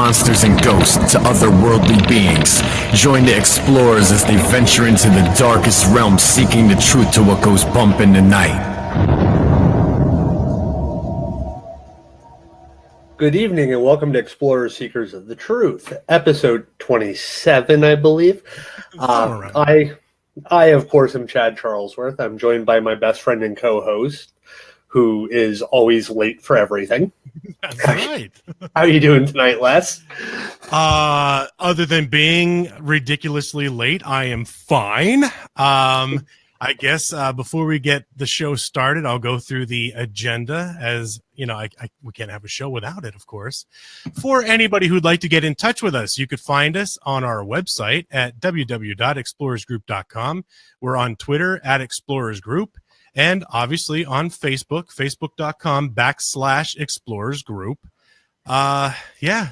monsters and ghosts to otherworldly beings. Join the explorers as they venture into the darkest realms, seeking the truth to what goes bump in the night. Good evening and welcome to Explorers Seekers of the Truth, episode 27, I believe. I, of course, am Chad Charlesworth. I'm joined by my best friend and co-host, who is always late for everything. That's right. How are you doing tonight, Les? Other than being ridiculously late, I am fine. I guess before we get the show started, I'll go through the agenda. As you know, we can't have a show without it, of course. For anybody who'd like to get in touch with us, you could find us on our website at www.explorersgroup.com. We're on Twitter at explorersgroup, and obviously on Facebook, facebook.com/explorersgroup.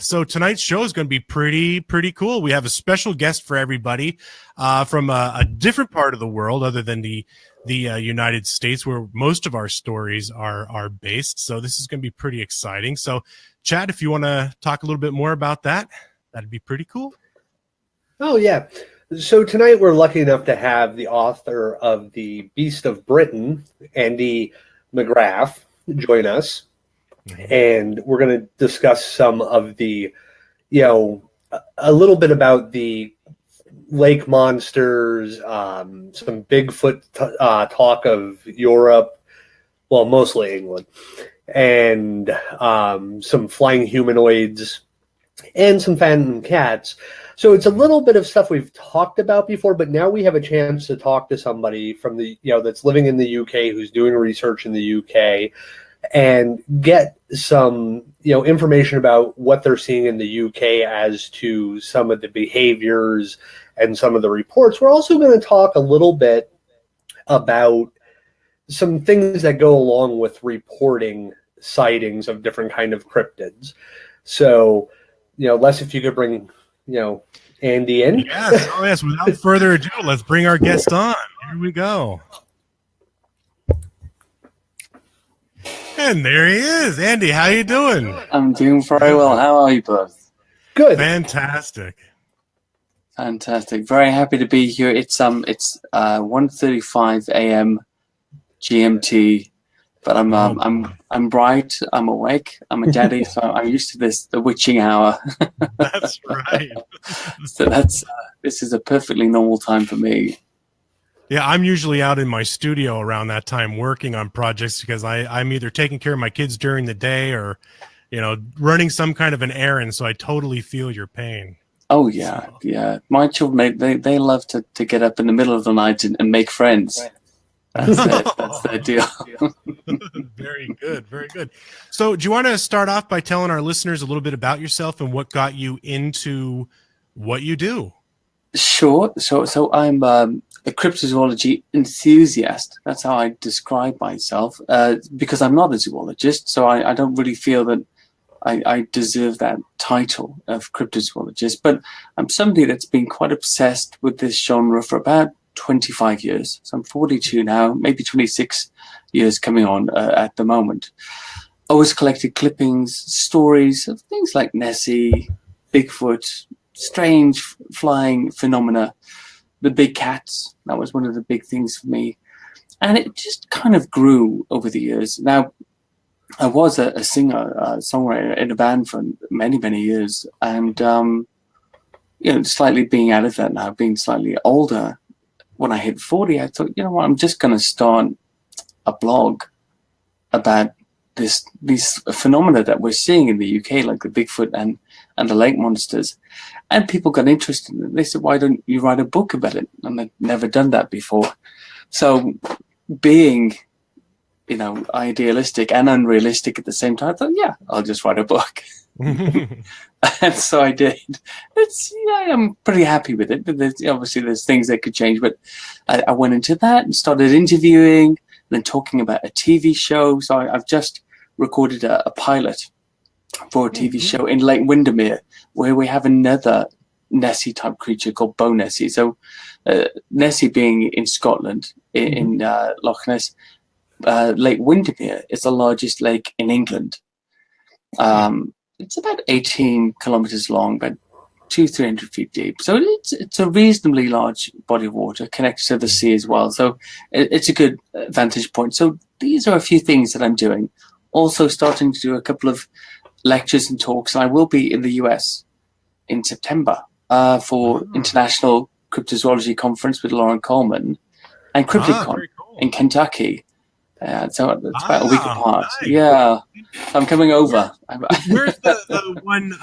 So tonight's show is going to be pretty cool. We have a special guest for everybody from a different part of the world other than the United States, where most of our stories are based. So this is going to be pretty exciting. So Chad, if you want to talk a little bit more about that, that'd be pretty cool. Oh, yeah. So tonight we're lucky enough to have the author of The Beast of Britain, Andy McGrath, join us. And we're going to discuss some of the, a little bit about the lake monsters, some Bigfoot talk of Europe, well, mostly England, and some flying humanoids and some phantom cats. So it's a little bit of stuff we've talked about before, but now we have a chance to talk to somebody from the, that's living in the UK, who's doing research in the UK, and get some, information about what they're seeing in the UK as to some of the behaviors and some of the reports. We're also going to talk a little bit about some things that go along with reporting sightings of different kind of cryptids. So, Les, if you could bring, Andy in. Yes. Oh, yes. Without further ado, let's bring our guest on. Here we go. And there he is. Andy, how you doing? I'm doing very well. How are you both? Good. Fantastic. Very happy to be here. It's 1:35 a.m. GMT, but I'm bright. I'm awake. I'm a daddy, so I'm used to the witching hour. That's right. So this is a perfectly normal time for me. Yeah, I'm usually out in my studio around that time working on projects because I'm either taking care of my kids during the day or, running some kind of an errand. So I totally feel your pain. Oh, yeah, yeah. My children, they love to get up in the middle of the night and make friends. That's their deal. Very good, very good. So do you want to start off by telling our listeners a little bit about yourself and what got you into what you do? Sure. So I'm a cryptozoology enthusiast. That's how I describe myself, because I'm not a zoologist, so I don't really feel that I deserve that title of cryptozoologist. But I'm somebody that's been quite obsessed with this genre for about 25 years. So I'm 42 now, maybe 26 years coming on at the moment. Always collected clippings, stories of things like Nessie, Bigfoot, strange flying phenomena, the big cats. That was one of the big things for me, and it just kind of grew over the years. Now, I was a singer, songwriter in a band for many years, and slightly being out of that now, being slightly older. When I hit 40, I thought, what, I'm just going to start a blog about these phenomena that we're seeing in the UK, like the Bigfoot and the lake monsters. And people got interested. They said, why don't you write a book about it? And I'd never done that before. So being, idealistic and unrealistic at the same time, I thought, yeah, I'll just write a book. And so I did. I'm pretty happy with it. But there's things that could change. But I went into that and started interviewing and then talking about a TV show. So I've just recorded a pilot for a TV show in Lake Windermere, where we have another Nessie type creature called Bow Nessie. So Nessie being in Scotland, in Loch Ness, Lake Windermere is the largest lake in England. it's about 18 kilometers long, but 200-300 feet deep. So it's a reasonably large body of water connected to the sea as well. So it's a good vantage point. So these are a few things that I'm doing. Also starting to do a couple of lectures and talks. And I will be in the US in September for International Cryptozoology Conference with Lauren Coleman and CryptidCon in Kentucky. So it's about a week apart. Nice. Yeah, I'm coming over. Where's the one?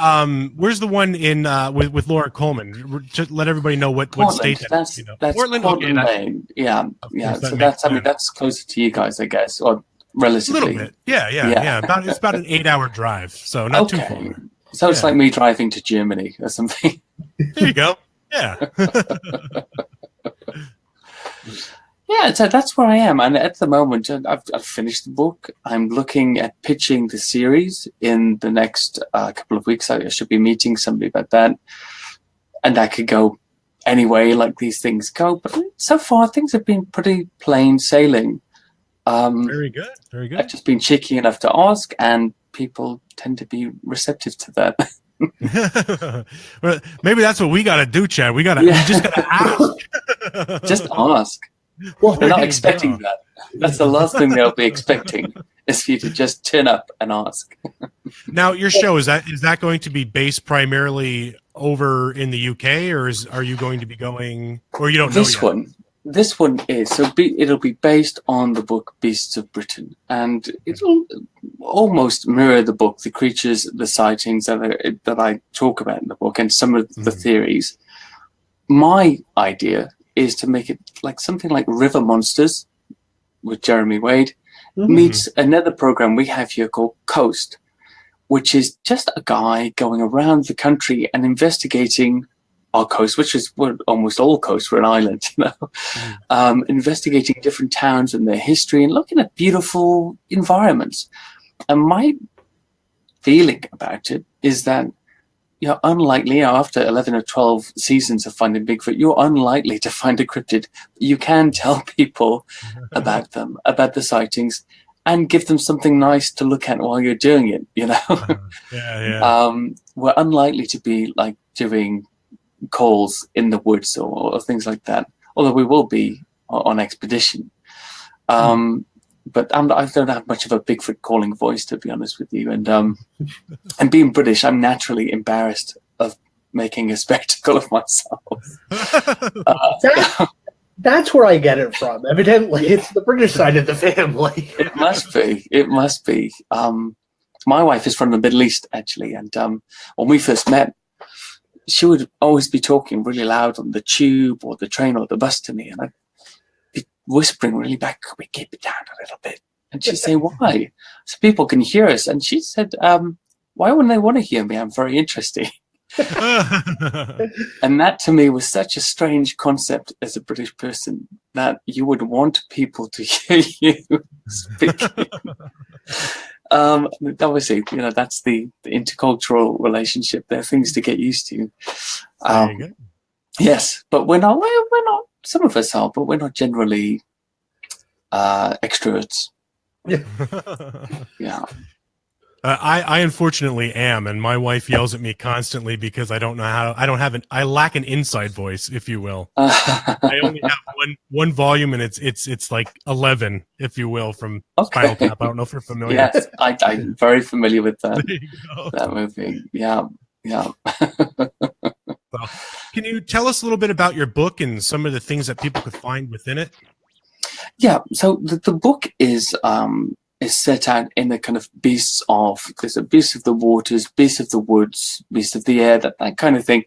Where's the one in with Laura Coleman? Just let everybody know what state that's. That's Portland, Maine. Yeah. So that's closer to you guys, I guess, or relatively. A little bit. Yeah. It's about an 8-hour drive, so not too far. So it's like me driving to Germany or something. There you go. Yeah. Yeah, so that's where I am. And at the moment, I've finished the book. I'm looking at pitching the series in the next couple of weeks. I should be meeting somebody about that. And that could go any way like these things go. But so far, things have been pretty plain sailing. Very good. Very good. I've just been cheeky enough to ask, and people tend to be receptive to that. Well, maybe that's what we got to do, Chad. We just got to ask. Just ask. Well, they're not expecting that. That's the last thing they'll be expecting, is for you to just turn up and ask. Now, your show, is that going to be based primarily over in the UK, or are you going to be going, or you don't know yet? This one is. So it'll be based on the book Beasts of Britain, and it'll almost mirror the book, the creatures, the sightings that I talk about in the book, and some of the theories. My idea is to make it like something like River Monsters with Jeremy Wade meets another program we have here called Coast, which is just a guy going around the country and investigating our coast, which is almost all coast. We're an island, investigating different towns and their history and looking at beautiful environments. And my feeling about it is that you're unlikely, after 11 or 12 seasons of Finding Bigfoot, you're unlikely to find a cryptid. You can tell people about them, about the sightings, and give them something nice to look at while you're doing it, We're unlikely to be like doing calls in the woods or things like that, although we will be on expedition. But I don't have much of a Bigfoot calling voice, to be honest with you. And being British, I'm naturally embarrassed of making a spectacle of myself. That's where I get it from. Evidently, it's the British side of the family. It must be. It must be. My wife is from the Middle East, actually. And when we first met, she would always be talking really loud on the tube or the train or the bus to me. And I'd be whispering really back, "Can we keep it down a little bit?" And she'd say, "Why?" So people can hear us. And she said, "Why wouldn't they want to hear me? I'm very interesting." And that to me was such a strange concept as a British person, that you would want people to hear you speaking. Obviously, that's the intercultural relationship. There are things to get used to. Yes, but we're not. Some of us are, but we're not generally extroverts. Yeah. I unfortunately am, and my wife yells at me constantly because I don't know how. I lack an inside voice, if you will. I only have one volume, and it's like 11, if you will, from Spinal Tap. I don't know if you're familiar. Yes, I'm very familiar with that. That movie. Yeah. Well, can you tell us a little bit about your book and some of the things that people could find within it? Yeah. So the book is set out in the kind of there's a beast of the waters, beast of the woods, beast of the air, that kind of thing.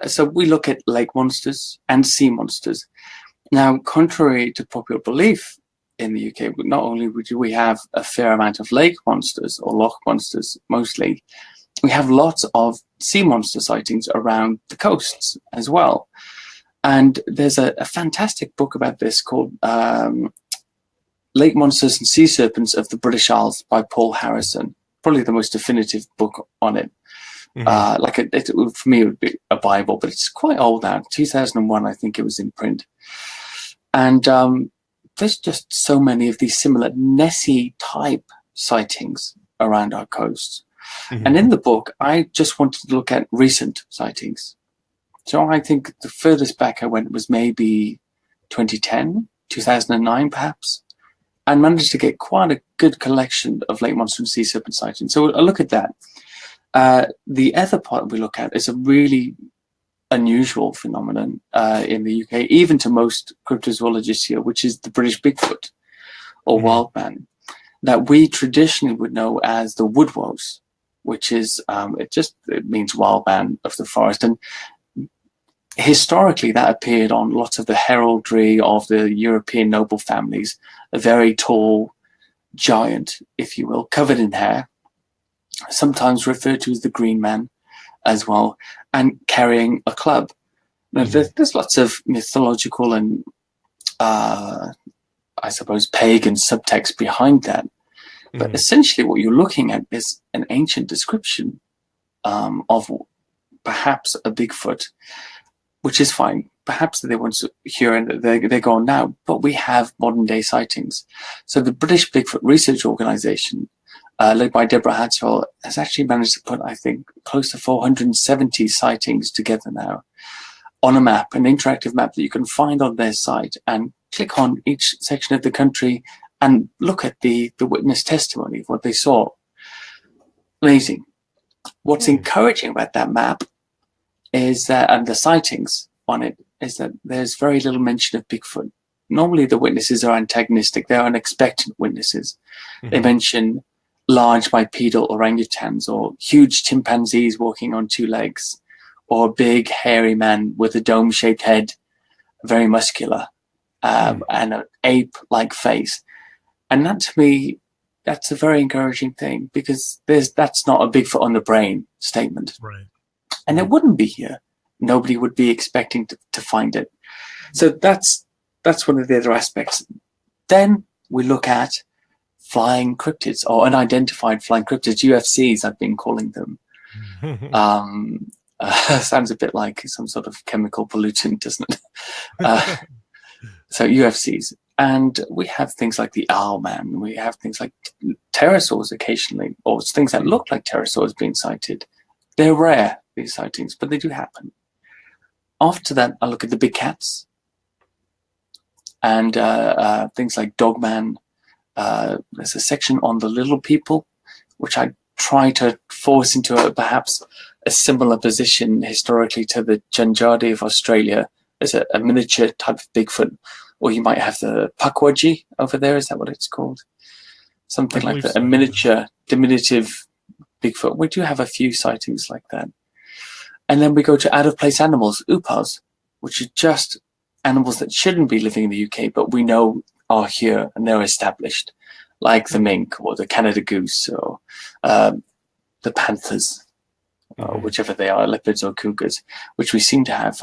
So we look at lake monsters and sea monsters. Now, contrary to popular belief in the UK, not only do we have a fair amount of lake monsters or loch monsters mostly, we have lots of sea monster sightings around the coasts as well. And there's a fantastic book about this called Lake Monsters and Sea Serpents of the British Isles by Paul Harrison. Probably the most definitive book on it. For me, it would be a Bible, but it's quite old now. 2001, I think it was in print. And there's just so many of these similar Nessie type sightings around our coasts. And in the book, I just wanted to look at recent sightings. So I think the furthest back I went was maybe 2010, 2009 perhaps, and managed to get quite a good collection of lake monster and sea serpent sightings. So I'll look at that. The other part we look at is a really unusual phenomenon in the UK, even to most cryptozoologists here, which is the British Bigfoot or wild man, that we traditionally would know as the woodwose, which is it means wild man of the forest. And historically, that appeared on lots of the heraldry of the European noble families, a very tall giant, if you will, covered in hair, sometimes referred to as the Green Man as well, and carrying a club. Now, there's lots of mythological and, I suppose, pagan subtext behind that. But essentially what you're looking at is an ancient description of perhaps a Bigfoot, which is fine. Perhaps they weren't here and they're gone now, but we have modern day sightings. So the British Bigfoot Research Organization, led by Deborah Hatswell, has actually managed to put, I think, close to 470 sightings together now on a map, an interactive map that you can find on their site, and click on each section of the country and look at the witness testimony of what they saw. Amazing. What's encouraging about that map is that, and the sightings on it, is that there's very little mention of Bigfoot. Normally the witnesses are antagonistic. They're unexpected witnesses. They mention large bipedal orangutans or huge chimpanzees walking on two legs, or a big hairy man with a dome-shaped head, very muscular, and an ape-like face. And that, to me, that's a very encouraging thing, because that's not a Bigfoot on the brain statement. Right. And it wouldn't be here. Nobody would be expecting to find it. So that's one of the other aspects. Then we look at flying cryptids, or unidentified flying cryptids, UFCs, I've been calling them. Sounds a bit like some sort of chemical pollutant, doesn't it? So UFCs. And we have things like the Owlman. We have things like pterosaurs occasionally, or things that look like pterosaurs being sighted. They're rare, these sightings, but they do happen. After that, I look at the big cats and things like Dogman. There's a section on the little people, which I try to force into perhaps a similar position historically to the Janjadi of Australia as a miniature type of Bigfoot. Or you might have the Pukwudgie over there. Is that what it's called? Something like that. So. A miniature, diminutive Bigfoot. We do have a few sightings like that. And then we go to out-of-place animals, upas, which are just animals that shouldn't be living in the UK, but we know are here and they're established, like the mink or the Canada goose or the panthers, whichever they are, leopards or cougars, which we seem to have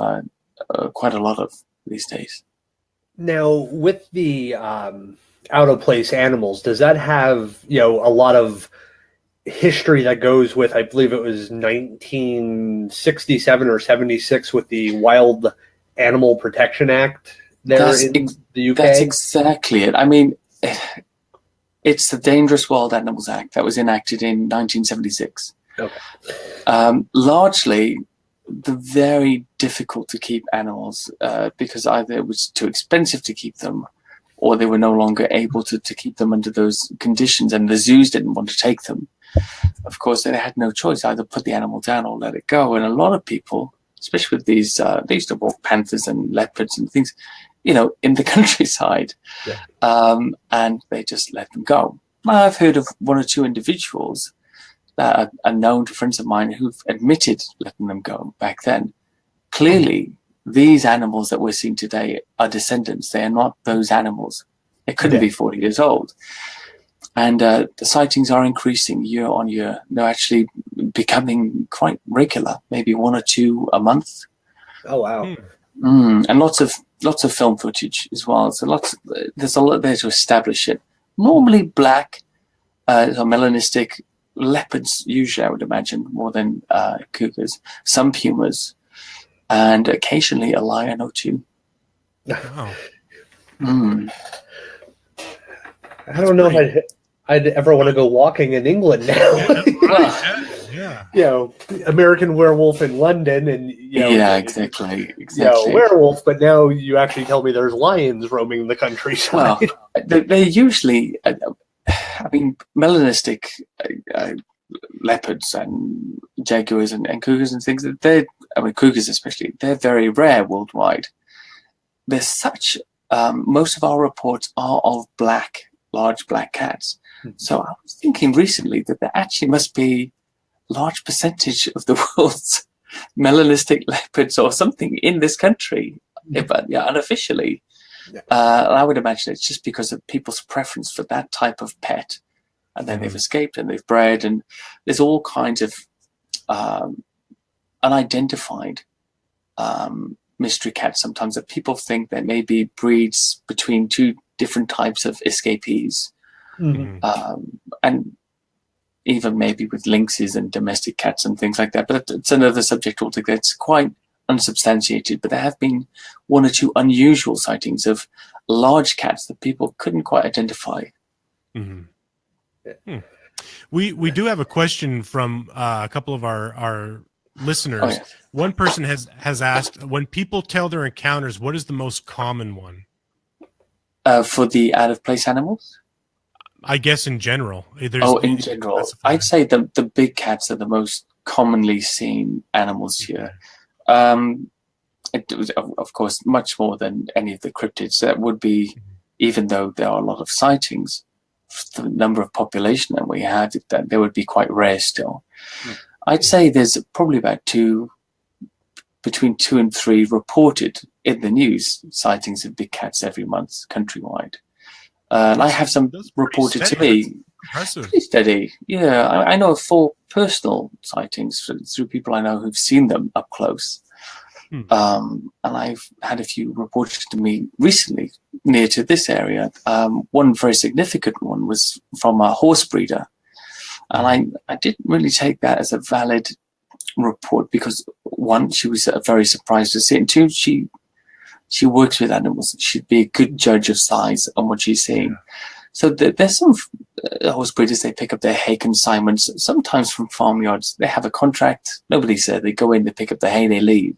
quite a lot of these days. Now, with the out-of-place animals, does that have, a lot of history that goes with, I believe it was 1967 or 76 with the Wild Animal Protection Act there in the UK? That's exactly it. I mean, it's the Dangerous Wild Animals Act that was enacted in 1976. Okay. Largely, the very difficult to keep animals because either it was too expensive to keep them, or they were no longer able to keep them under those conditions, and the zoos didn't want to take them. Of course, they had no choice, either put the animal down or let it go. And a lot of people, especially with these, they used to walk panthers and leopards and things, in the countryside, and they just let them go. I've heard of one or two individuals that are known to friends of mine who've admitted letting them go back then. Clearly, these animals that we're seeing today are descendants. They are not those animals. They couldn't be 40 years old. And the sightings are increasing year on year. They're actually becoming quite regular, maybe one or two a month. Oh, wow. And lots of film footage as well. So there's a lot there to establish it. Normally black, or melanistic, leopards usually, I would imagine, more than cougars, some pumas, and occasionally a lion or two. Wow. I don't know if I'd ever want to go walking in England now. Yeah. You know, American Werewolf in London, and yeah, exactly. werewolf. But now you actually tell me there's lions roaming the countryside. Well, they're usually, I mean, melanistic leopards and jaguars and cougars and things. Cougars especially, they're very rare worldwide. There's such. Most of our reports are of large black cats. So I was thinking recently that there actually must be large percentage of the world's melanistic leopards or something in this country, but unofficially. And I would imagine it's just because of people's preference for that type of pet, and then they've escaped and they've bred, and there's all kinds of unidentified mystery cats sometimes that people think that maybe breeds between two different types of escapees, and even maybe with lynxes and domestic cats and things like that. But it's another subject altogether. It's quite unsubstantiated, but there have been one or two unusual sightings of large cats that people couldn't quite identify. We do have a question from a couple of our listeners. Oh, yeah. One person has asked, when people tell their encounters, what is the most common one? For the out-of-place animals? I guess in general. In general. I'd say the big cats are the most commonly seen animals here. It was, of course, much more than any of the cryptids. That would be, even though there are a lot of sightings, the number of population that we have, that they would be quite rare still. I'd say there's probably about between 2 and 3 reported in the news sightings of big cats every month countrywide. And I have some reported to me. Impressive. Pretty steady. Yeah, I know of 4 personal sightings through people I know who've seen them up close. And I've had a few reported to me recently near to this area. One very significant one was from a horse breeder. And I didn't really take that as a valid report because, one, she was very surprised to see it, and 2, she works with animals. She'd be a good judge of size on what she's seeing. So there's some horse breeders, they pick up their hay consignments, sometimes from farmyards. They have a contract. Nobody's there. They go in, they pick up the hay, they leave.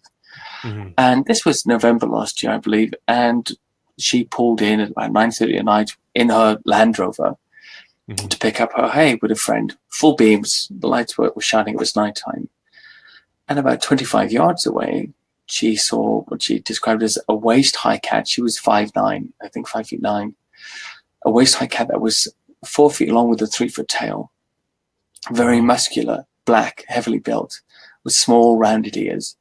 And this was November last year, I believe. And she pulled in at about 9:30 at night in her Land Rover to pick up her hay with a friend. Full beams. The lights were shining. It was nighttime. And about 25 yards away, she saw what she described as a waist-high cat. She was 5'9", I think 5'9". A waist-high cat that was 4 feet long with a 3-foot tail. Very muscular, black, heavily built, with small, rounded ears.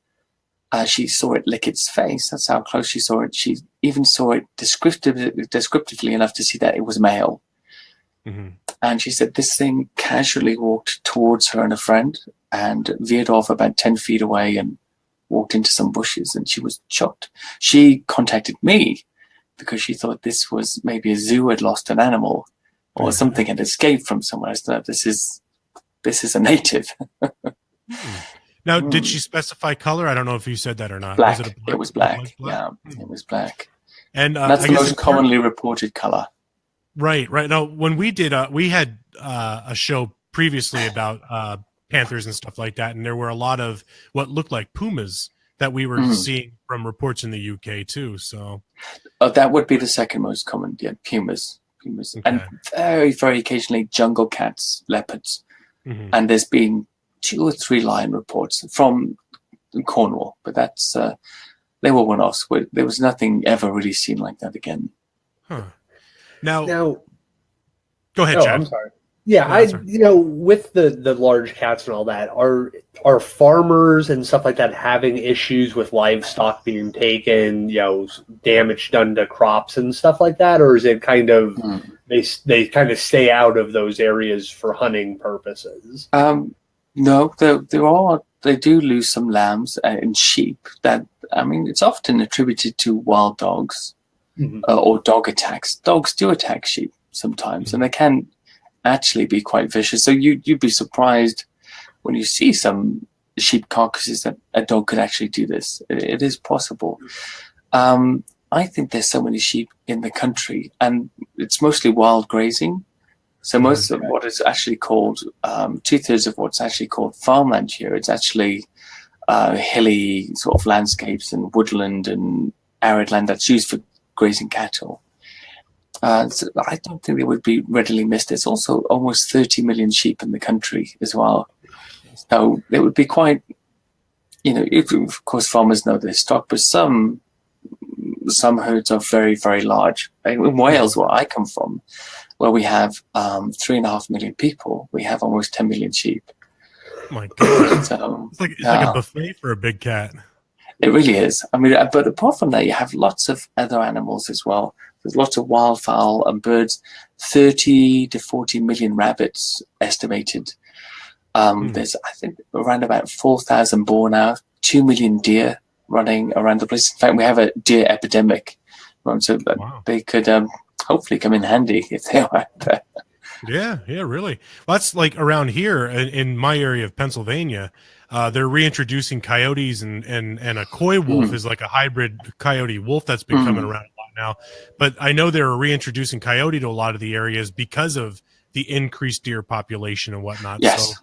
She saw it lick its face. That's how close she saw it. She even saw it descriptively enough to see that it was male. And she said this thing casually walked towards her and a friend and veered off about 10 feet away and walked into some bushes, and she was shocked. She contacted me because she thought this was maybe a zoo had lost an animal or something had escaped from somewhere. So this is a native. Now, did she specify color? I don't know if you said that or not. Black. Was It was black. Yeah, it was black. And that's the most commonly reported color. Right. Now, when we did, we had a show previously about panthers and stuff like that, and there were a lot of what looked like pumas that we were seeing from reports in the UK too. So that would be the second most common. Yeah, pumas, okay. And very, very occasionally jungle cats, leopards, and there's been 2 or 3 lion reports from Cornwall, but that's they were one-offs. There was nothing ever really seen like that again. Now, go ahead, Chad. I'm sorry. Yeah, with the large cats and all that, are farmers and stuff like that having issues with livestock being taken, damage done to crops and stuff like that, or is it kind of they kind of stay out of those areas for hunting purposes? No, they do lose some lambs and sheep. It's often attributed to wild dogs or dog attacks. Dogs do attack sheep sometimes, and they can actually be quite vicious. So you'd be surprised when you see some sheep carcasses that a dog could actually do this. It is possible. I think there's so many sheep in the country, and it's mostly wild grazing. So most of what is actually called, 2/3 of what's actually called farmland here, it's actually hilly sort of landscapes and woodland and arid land that's used for grazing cattle. So I don't think they would be readily missed. There's also almost 30 million sheep in the country as well. So it would be quite, of course farmers know their stock, but some herds are very, very large. In Wales, where I come from, where we have 3.5 million people, we have almost 10 million sheep. Oh my God. So, it's like a buffet for a big cat. It really is. I mean, but apart from that, you have lots of other animals as well. There's lots of wildfowl and birds, 30 to 40 million rabbits estimated. There's, I think, around about 4,000 boar now, 2 million deer running around the place. In fact, we have a deer epidemic. So they could hopefully come in handy if they are out there. Yeah, really. Well, that's like around here in my area of Pennsylvania. They're reintroducing coyotes and a coy wolf is like a hybrid coyote wolf that's been coming around a lot now. But I know they're reintroducing coyote to a lot of the areas because of the increased deer population and whatnot. Yes.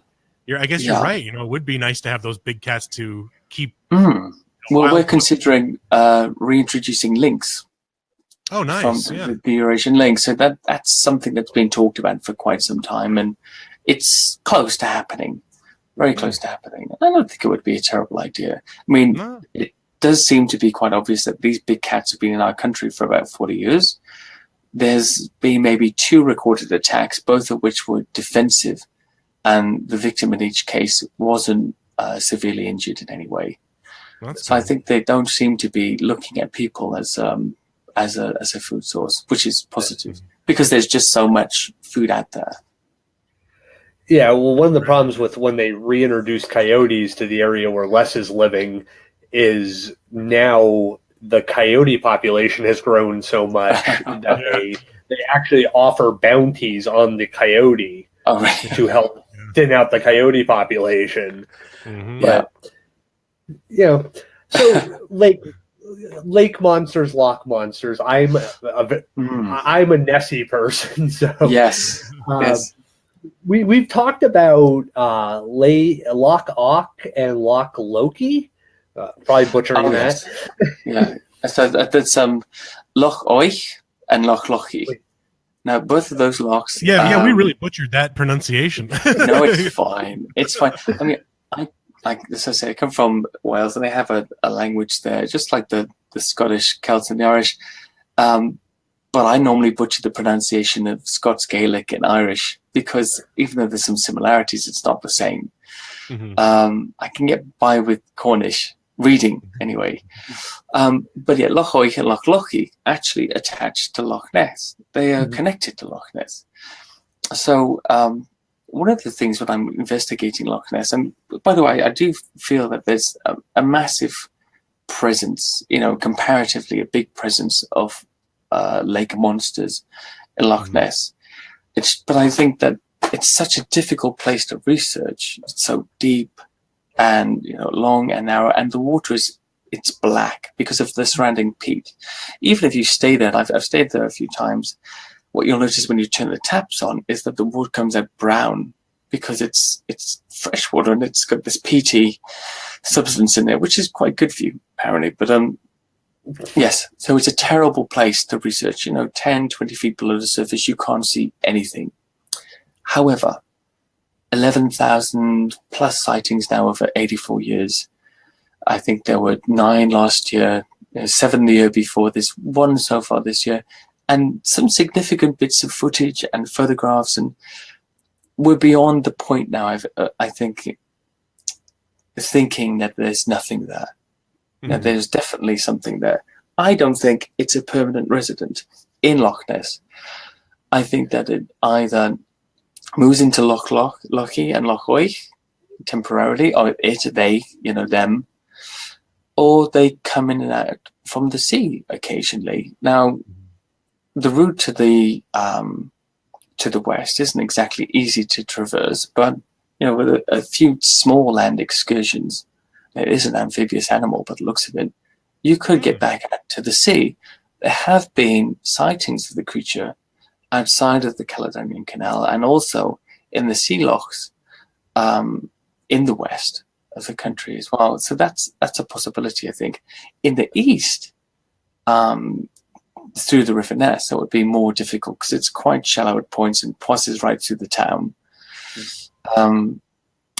So I guess you're right. It would be nice to have those big cats to keep. Well, we're considering reintroducing lynx. Oh, nice. From the Eurasian lynx. So that's something that's been talked about for quite some time, and it's close to happening. Very close to happening. I don't think it would be a terrible idea. I mean, it does seem to be quite obvious that these big cats have been in our country for about 40 years. There's been maybe 2 recorded attacks, both of which were defensive, and the victim in each case wasn't severely injured in any way. So I think they don't seem to be looking at people as a food source, which is positive because there's just so much food out there. Yeah, well, one of the problems with when they reintroduce coyotes to the area where Les is living is now the coyote population has grown so much that they actually offer bounties on the coyote to help thin out the coyote population. But so lake monsters, loch monsters. I'm a Nessie person, so yes. We've talked about Loch Ock and Loch Loki. Probably butchering that. Yeah, so that's Loch Oich and Loch Lochi. Now both of those lochs. Yeah, we really butchered that pronunciation. No, it's fine. It's fine. I mean, as I say, I come from Wales, and they have a language there, just like the Scottish, Celts, and the Irish. But I normally butcher the pronunciation of Scots Gaelic and Irish because even though there's some similarities, it's not the same. I can get by with Cornish reading anyway. But yeah, Loch Oich and Loch Lochi actually attached to Loch Ness. They are connected to Loch Ness. So one of the things when I'm investigating Loch Ness, and by the way, I do feel that there's a massive presence, comparatively a big presence of lake monsters in Loch Ness. But I think that it's such a difficult place to research. It's so deep and long and narrow, and the water it's black because of the surrounding peat. Even if you stay there, I've stayed there a few times, what you'll notice when you turn the taps on is that the water comes out brown because it's fresh water and it's got this peaty substance in there, which is quite good for you apparently. But yes, so it's a terrible place to research. 10, 20 feet below the surface, you can't see anything. However, 11,000 plus sightings now over 84 years. I think there were 9 last year, 7 the year before this, 1 so far this year, and some significant bits of footage and photographs. And we're beyond the point now, I think, thinking that there's nothing there. Now, there's definitely something there. I don't think it's a permanent resident in Loch Ness. I think that it either moves into Loch Lochi and Loch Oich temporarily, or them, or they come in and out from the sea occasionally. Now, the route to the west isn't exactly easy to traverse, but with a few small land excursions, it is an amphibious animal, but the looks of it, you could get back out to the sea. There have been sightings of the creature outside of the Caledonian Canal, and also in the sea lochs in the west of the country as well. So that's a possibility, I think. In the east, through the River Ness, so it would be more difficult because it's quite shallow at points and passes right through the town.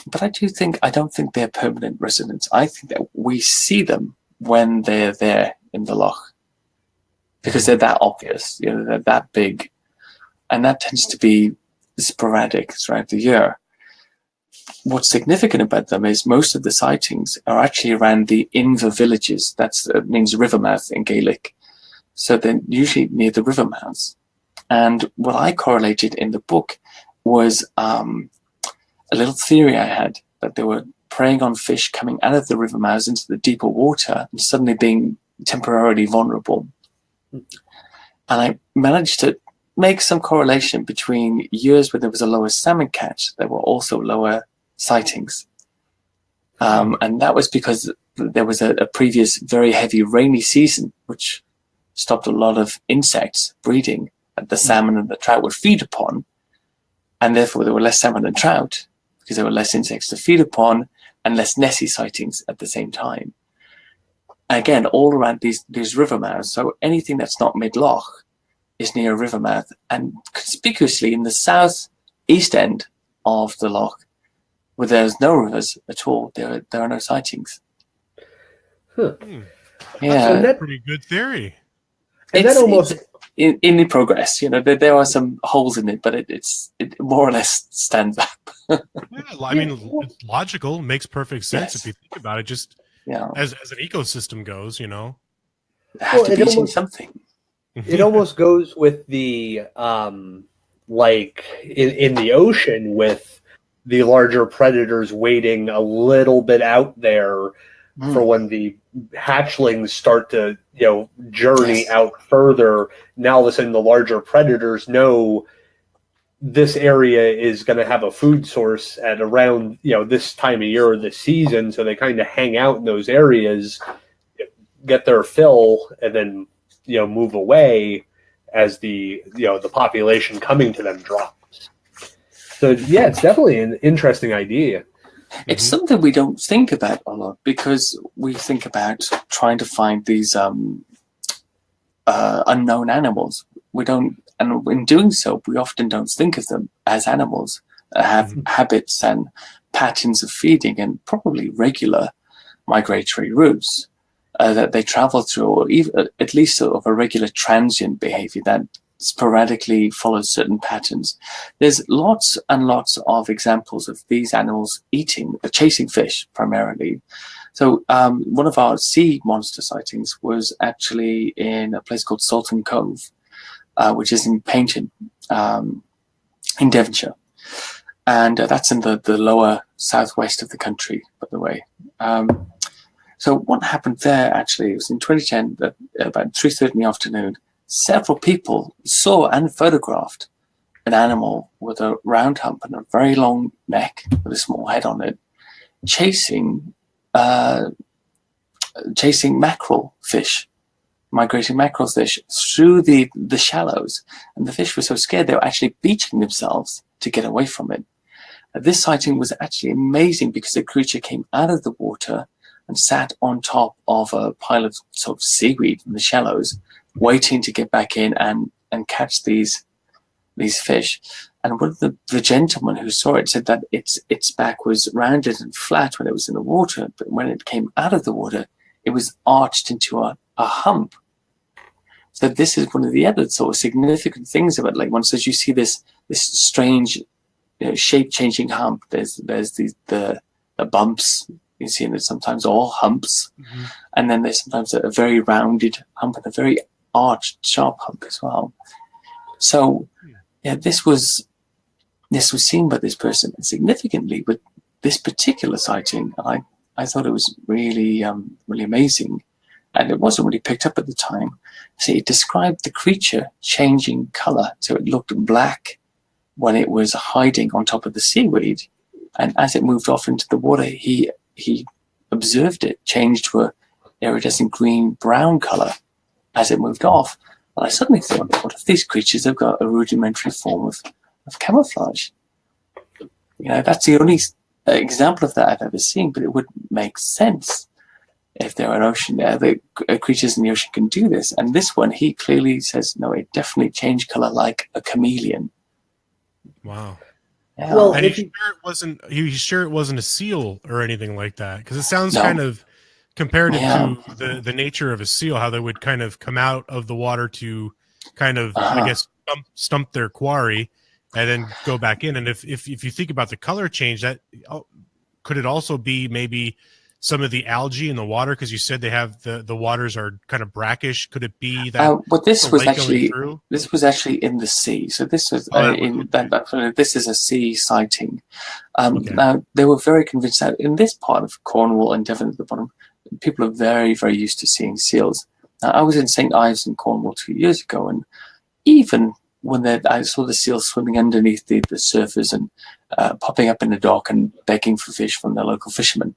But I don't think they're permanent residents. I think that we see them when they're there in the loch because they're that obvious, they're that big, and that tends to be sporadic throughout the year. What's significant about them is most of the sightings are actually around the Inver villages. That means river mouth in Gaelic. So they're usually near the river mouths. And what I correlated in the book was a little theory I had that they were preying on fish coming out of the river mouths into the deeper water and suddenly being temporarily vulnerable. And I managed to make some correlation between years where there was a lower salmon catch, there were also lower sightings. And that was because there was a previous very heavy rainy season, which stopped a lot of insects breeding that the salmon and the trout would feed upon. And therefore there were less salmon and trout because there were less insects to feed upon and less Nessie sightings at the same time. Again, all around these river mouths. So anything that's not mid-loch is near a river mouth. And conspicuously in the south-east end of the loch, where there's no rivers at all, there are no sightings. Huh. Yeah. That's a pretty good theory. And that almost... in the progress, there are some holes in it, but it more or less stands up. Yeah, I mean, it's logical, makes perfect sense if you think about it. Just as an ecosystem goes, There has to be something. It almost goes with the like in the ocean with the larger predators waiting a little bit out there for when the hatchlings start to journey out further. Now all of a sudden the larger predators know this area is going to have a food source at around this time of year or this season, so they kind of hang out in those areas, get their fill, and then move away as the the population coming to them drops. So yeah, it's definitely an interesting idea. It's something we don't think about a lot because we think about trying to find these unknown animals. We don't, and in doing so, we often don't think of them as animals that have habits and patterns of feeding and probably regular migratory routes that they travel through, or even at least sort of a regular transient behavior that sporadically follows certain patterns. There's lots and lots of examples of these animals chasing fish primarily. So one of our sea monster sightings was actually in a place called Salton Cove, which is in Paynton in Devonshire. And that's in the lower southwest of the country, by the way. So what happened there actually, it was in 2010, about 3:30 in the afternoon, several people saw and photographed an animal with a round hump and a very long neck with a small head on it, chasing mackerel fish, migrating mackerel fish through the shallows. And the fish were so scared they were actually beaching themselves to get away from it. This sighting was actually amazing because the creature came out of the water and sat on top of a pile of sort of seaweed in the shallows, waiting to get back in and catch these fish. And one of the gentlemen who saw it said that its back was rounded and flat when it was in the water, but when it came out of the water, it was arched into a hump. So this is one of the other sort of significant things about Lake One. So as you see this strange shape-changing hump, there's the bumps. You see, and there's sometimes all humps, and then there's sometimes a very rounded hump and a very arched, sharp hump as well. So, yeah, this was seen by this person, and significantly with this particular sighting, I thought it was really, really amazing, and it wasn't really picked up at the time. So it described the creature changing color, so it looked black when it was hiding on top of the seaweed, and as it moved off into the water, he observed it change to a iridescent green-brown color as it moved off. And I suddenly thought, what if these creatures have got a rudimentary form of camouflage? That's the only example of that I've ever seen, but it would make sense if there are the creatures in the ocean can do this. And this one, he clearly says, no, it definitely changed color like a chameleon. Wow. Yeah. Well, and he's sure it wasn't a seal or anything like that, because it sounds kind of comparative to the nature of a seal, how they would kind of come out of the water to kind of, I guess, stump their quarry and then go back in. And if you think about the color change, that could it also be maybe some of the algae in the water, because you said they have the waters are kind of brackish? Could it be that? But this was actually in the sea. So this was this is a sea sighting. Now they were very convinced that in this part of Cornwall and Devon at the bottom, people are very, very used to seeing seals. Now, I was in St. Ives in Cornwall 2 years ago, and even when I saw the seals swimming underneath the surfers and popping up in the dock and begging for fish from the local fishermen.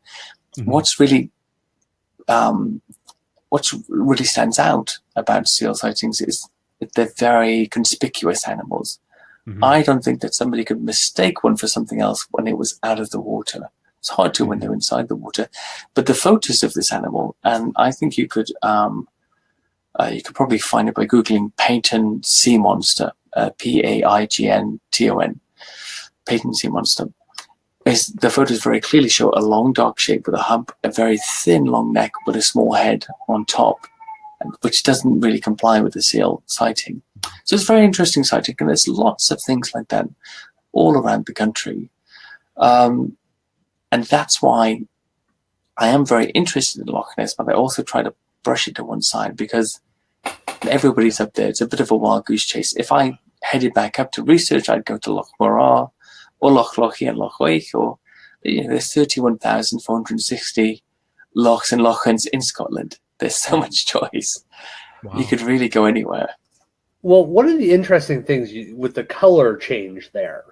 Mm-hmm. What really stands out about seal sightings is that they're very conspicuous animals. Mm-hmm. I don't think that somebody could mistake one for something else when it was out of the water. It's hard to when they're inside the water. But the photos of this animal, and I think you could probably find it by Googling Peyton sea monster, Paign-ton, Peyton sea monster. The photos very clearly show a long dark shape with a hump, a very thin long neck with a small head on top, which doesn't really comply with the seal sighting. So it's a very interesting sighting, and there's lots of things like that all around the country. And that's why I am very interested in Loch Ness, but I also try to brush it to one side because everybody's up there. It's a bit of a wild goose chase. If I headed back up to research, I'd go to Loch Morar or Loch Lochy and Loch Oich, or there's 31,460 lochs and lochans in Scotland. There's so much choice. Wow. You could really go anywhere. Well, one of the interesting things with the color change there,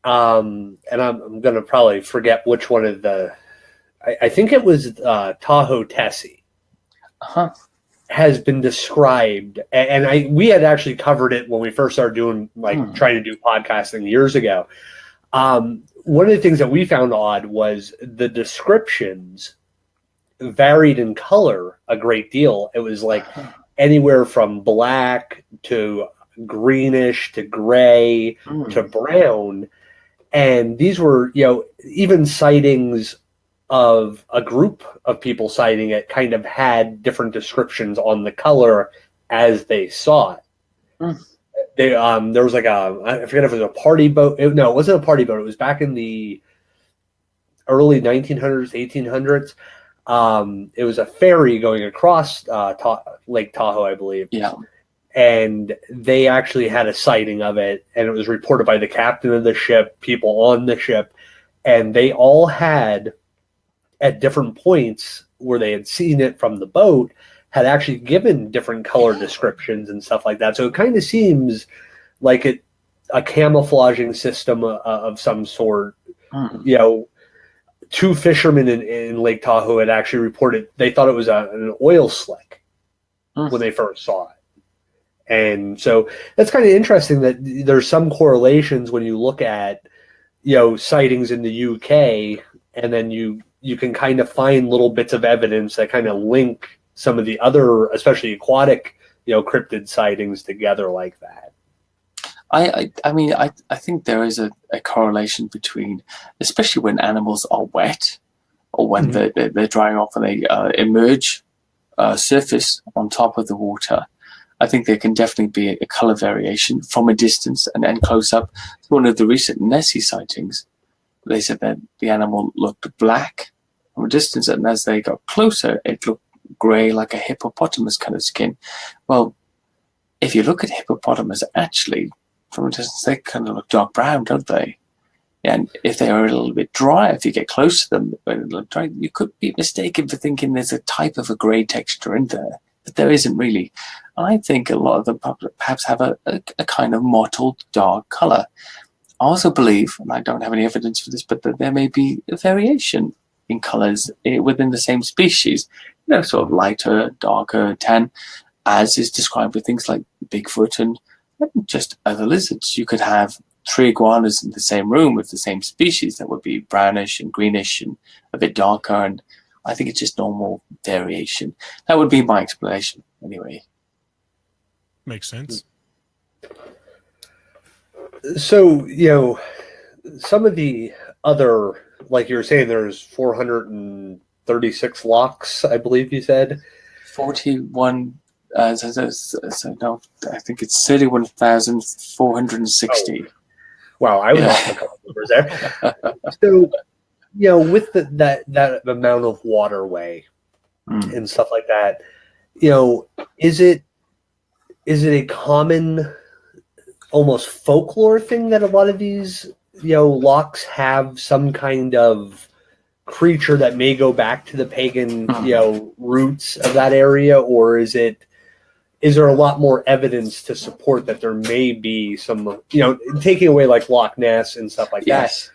and I'm going to probably forget which one of the, I think it was Tahoe Tessie, has been described, and we had actually covered it when we first started doing trying to do podcasting years ago. One of the things that we found odd was the descriptions varied in color a great deal. It was like anywhere from black to greenish to gray to brown. And these were, even sightings of a group of people sighting it kind of had different descriptions on the color as they saw it. There was I forget if it was a party boat. No, it wasn't a party boat. It was back in the early 1900s, 1800s. It was a ferry going across Lake Tahoe, I believe. Yeah. And they actually had a sighting of it, and it was reported by the captain of the ship, people on the ship, and they all had, at different points where they had seen it from the boat, had actually given different color descriptions and stuff like that. So it kind of seems like a camouflaging system of some sort. Two fishermen in Lake Tahoe had actually reported they thought it was an oil slick when they first saw it. And so that's kind of interesting that there's some correlations when you look at, sightings in the UK, and then you can kind of find little bits of evidence that kind of link some of the other, especially aquatic, cryptid sightings together like that. I think there is a correlation between, especially when animals are wet or when they're drying off and they emerge surface on top of the water. I think there can definitely be a color variation from a distance and close up. One of the recent Nessie sightings, they said that the animal looked black from a distance, and as they got closer, it looked gray, like a hippopotamus kind of skin. Well, if you look at hippopotamus, actually, from a distance, they kind of look dark brown, don't they? And if they are a little bit dry, if you get close to them, when it look dry, you could be mistaken for thinking there's a type of a gray texture in there, but there isn't really. I think a lot of them perhaps have a kind of mottled dark color. I also believe, and I don't have any evidence for this, but that there may be a variation in colors within the same species, sort of lighter, darker, tan, as is described with things like Bigfoot and just other lizards. You could have 3 iguanas in the same room with the same species that would be brownish and greenish and a bit darker, and I think it's just normal variation. That would be my explanation anyway. Makes sense. So, some of the other, like you were saying, there's 436 locks, I believe you said. 41, no, I think it's 31,460. Oh. Wow, I was off a couple numbers there. So, with that amount of waterway and stuff like that, is it a common, almost folklore thing that a lot of these, locks have some kind of creature that may go back to the pagan, roots of that area, or is there a lot more evidence to support that there may be some, taking away like Loch Ness and stuff like that? Yes.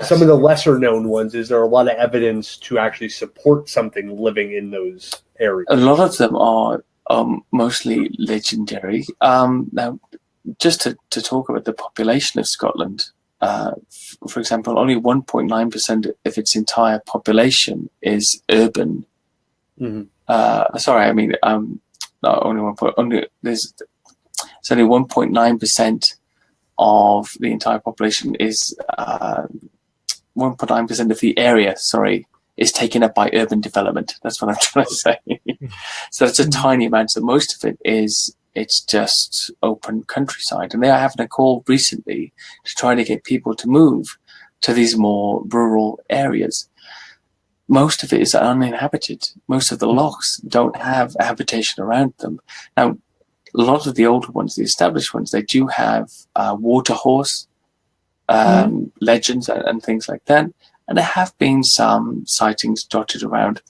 Some of the lesser known ones, is there a lot of evidence to actually support something living in those areas? A lot of them are mostly legendary. Now, just to talk about the population of Scotland, for example, only 1.9% of its entire population is urban. Not only there's only 1.9% of the entire population is 1.9% of the area. Is taken up by urban development. That's what I'm trying to say. So it's a tiny amount. So most of it's just open countryside, and they are having a call recently to try to get people to move to these more rural areas. Most of it is uninhabited. Most of the lochs don't have a habitation around them. Now, a lot of the older ones, the established ones, they do have water horse legends and things like that. And there have been some sightings dotted around,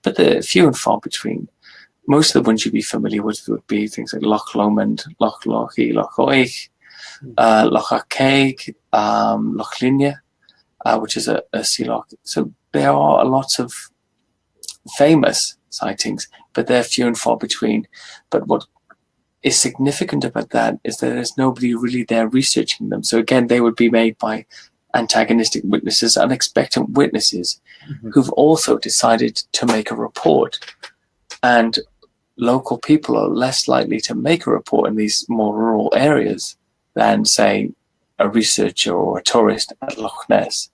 but they're few and far between. Most of the ones you'd be familiar with would be things like Loch Lomond, Loch Lochy, Loch Oich, Loch Arkaig, Loch Linnhe, which is a sea loch. So there are lots of famous sightings, but they're few and far between. But what is significant about that is that there's nobody really there researching them. So again, they would be made by antagonistic witnesses, unexpected witnesses, who've also decided to make a report. And local people are less likely to make a report in these more rural areas than, say, a researcher or a tourist at Loch Ness,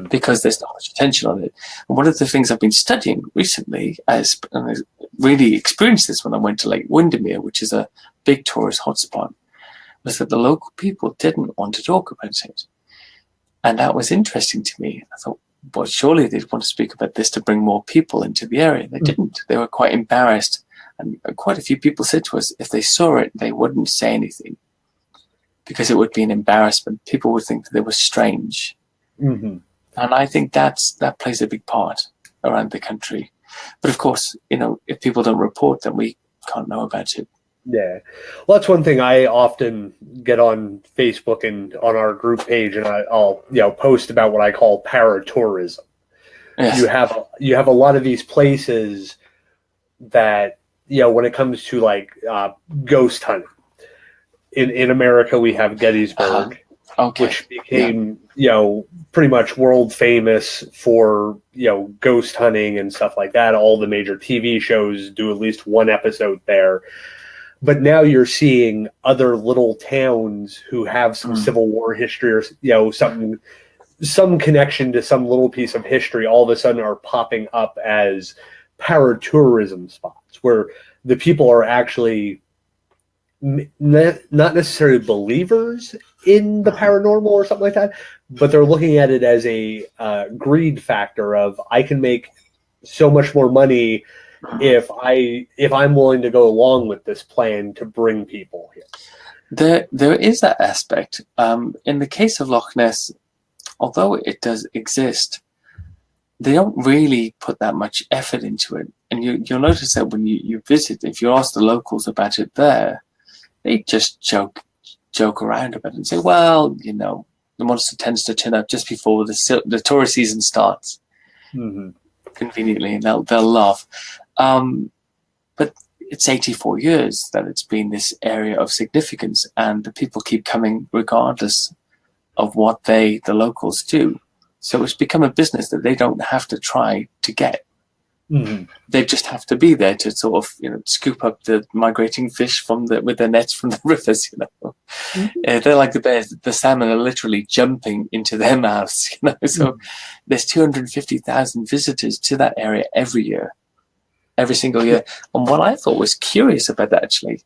because there's not much attention on it. And one of the things I've been studying recently, and I really experienced this when I went to Lake Windermere, which is a big tourist hotspot, was that the local people didn't want to talk about it. And that was interesting to me. I thought, well, surely they'd want to speak about this to bring more people into the area. They didn't. They were quite embarrassed. And quite a few people said to us, if they saw it, they wouldn't say anything because it would be an embarrassment. People would think that it was strange. And I think that plays a big part around the country. But of course, if people don't report, then we can't know about it. Yeah. Well, that's one thing I often get on Facebook and on our group page, and I'll post about what I call paratourism. Yes. You have a lot of these places that, when it comes to like ghost hunting. In America, we have Gettysburg, which became, pretty much world famous for, ghost hunting and stuff like that. All the major TV shows do at least one episode there. But now you're seeing other little towns who have some Civil War history or, some connection to some little piece of history all of a sudden are popping up as paratourism spots where the people are actually not necessarily believers in the paranormal or something like that, but they're looking at it as a greed factor of, I can make so much more money if I'm willing to go along with this plan to bring people here. There is that aspect. In the case of Loch Ness, although it does exist, they don't really put that much effort into it. And you'll notice that when you visit, if you ask the locals about it there, they just joke around about it and say, well, the monster tends to turn up just before the tourist season starts. Conveniently, and they'll laugh. But it's 84 years that it's been this area of significance, and the people keep coming regardless of what the locals do. So it's become a business that they don't have to try to get. Mm-hmm. They just have to be there to sort of, scoop up the migrating fish with their nets from the rivers. Mm-hmm. They're like the bears. The salmon are literally jumping into their mouths. So there's 250,000 visitors to that area every single year. And what I thought was curious about that, actually,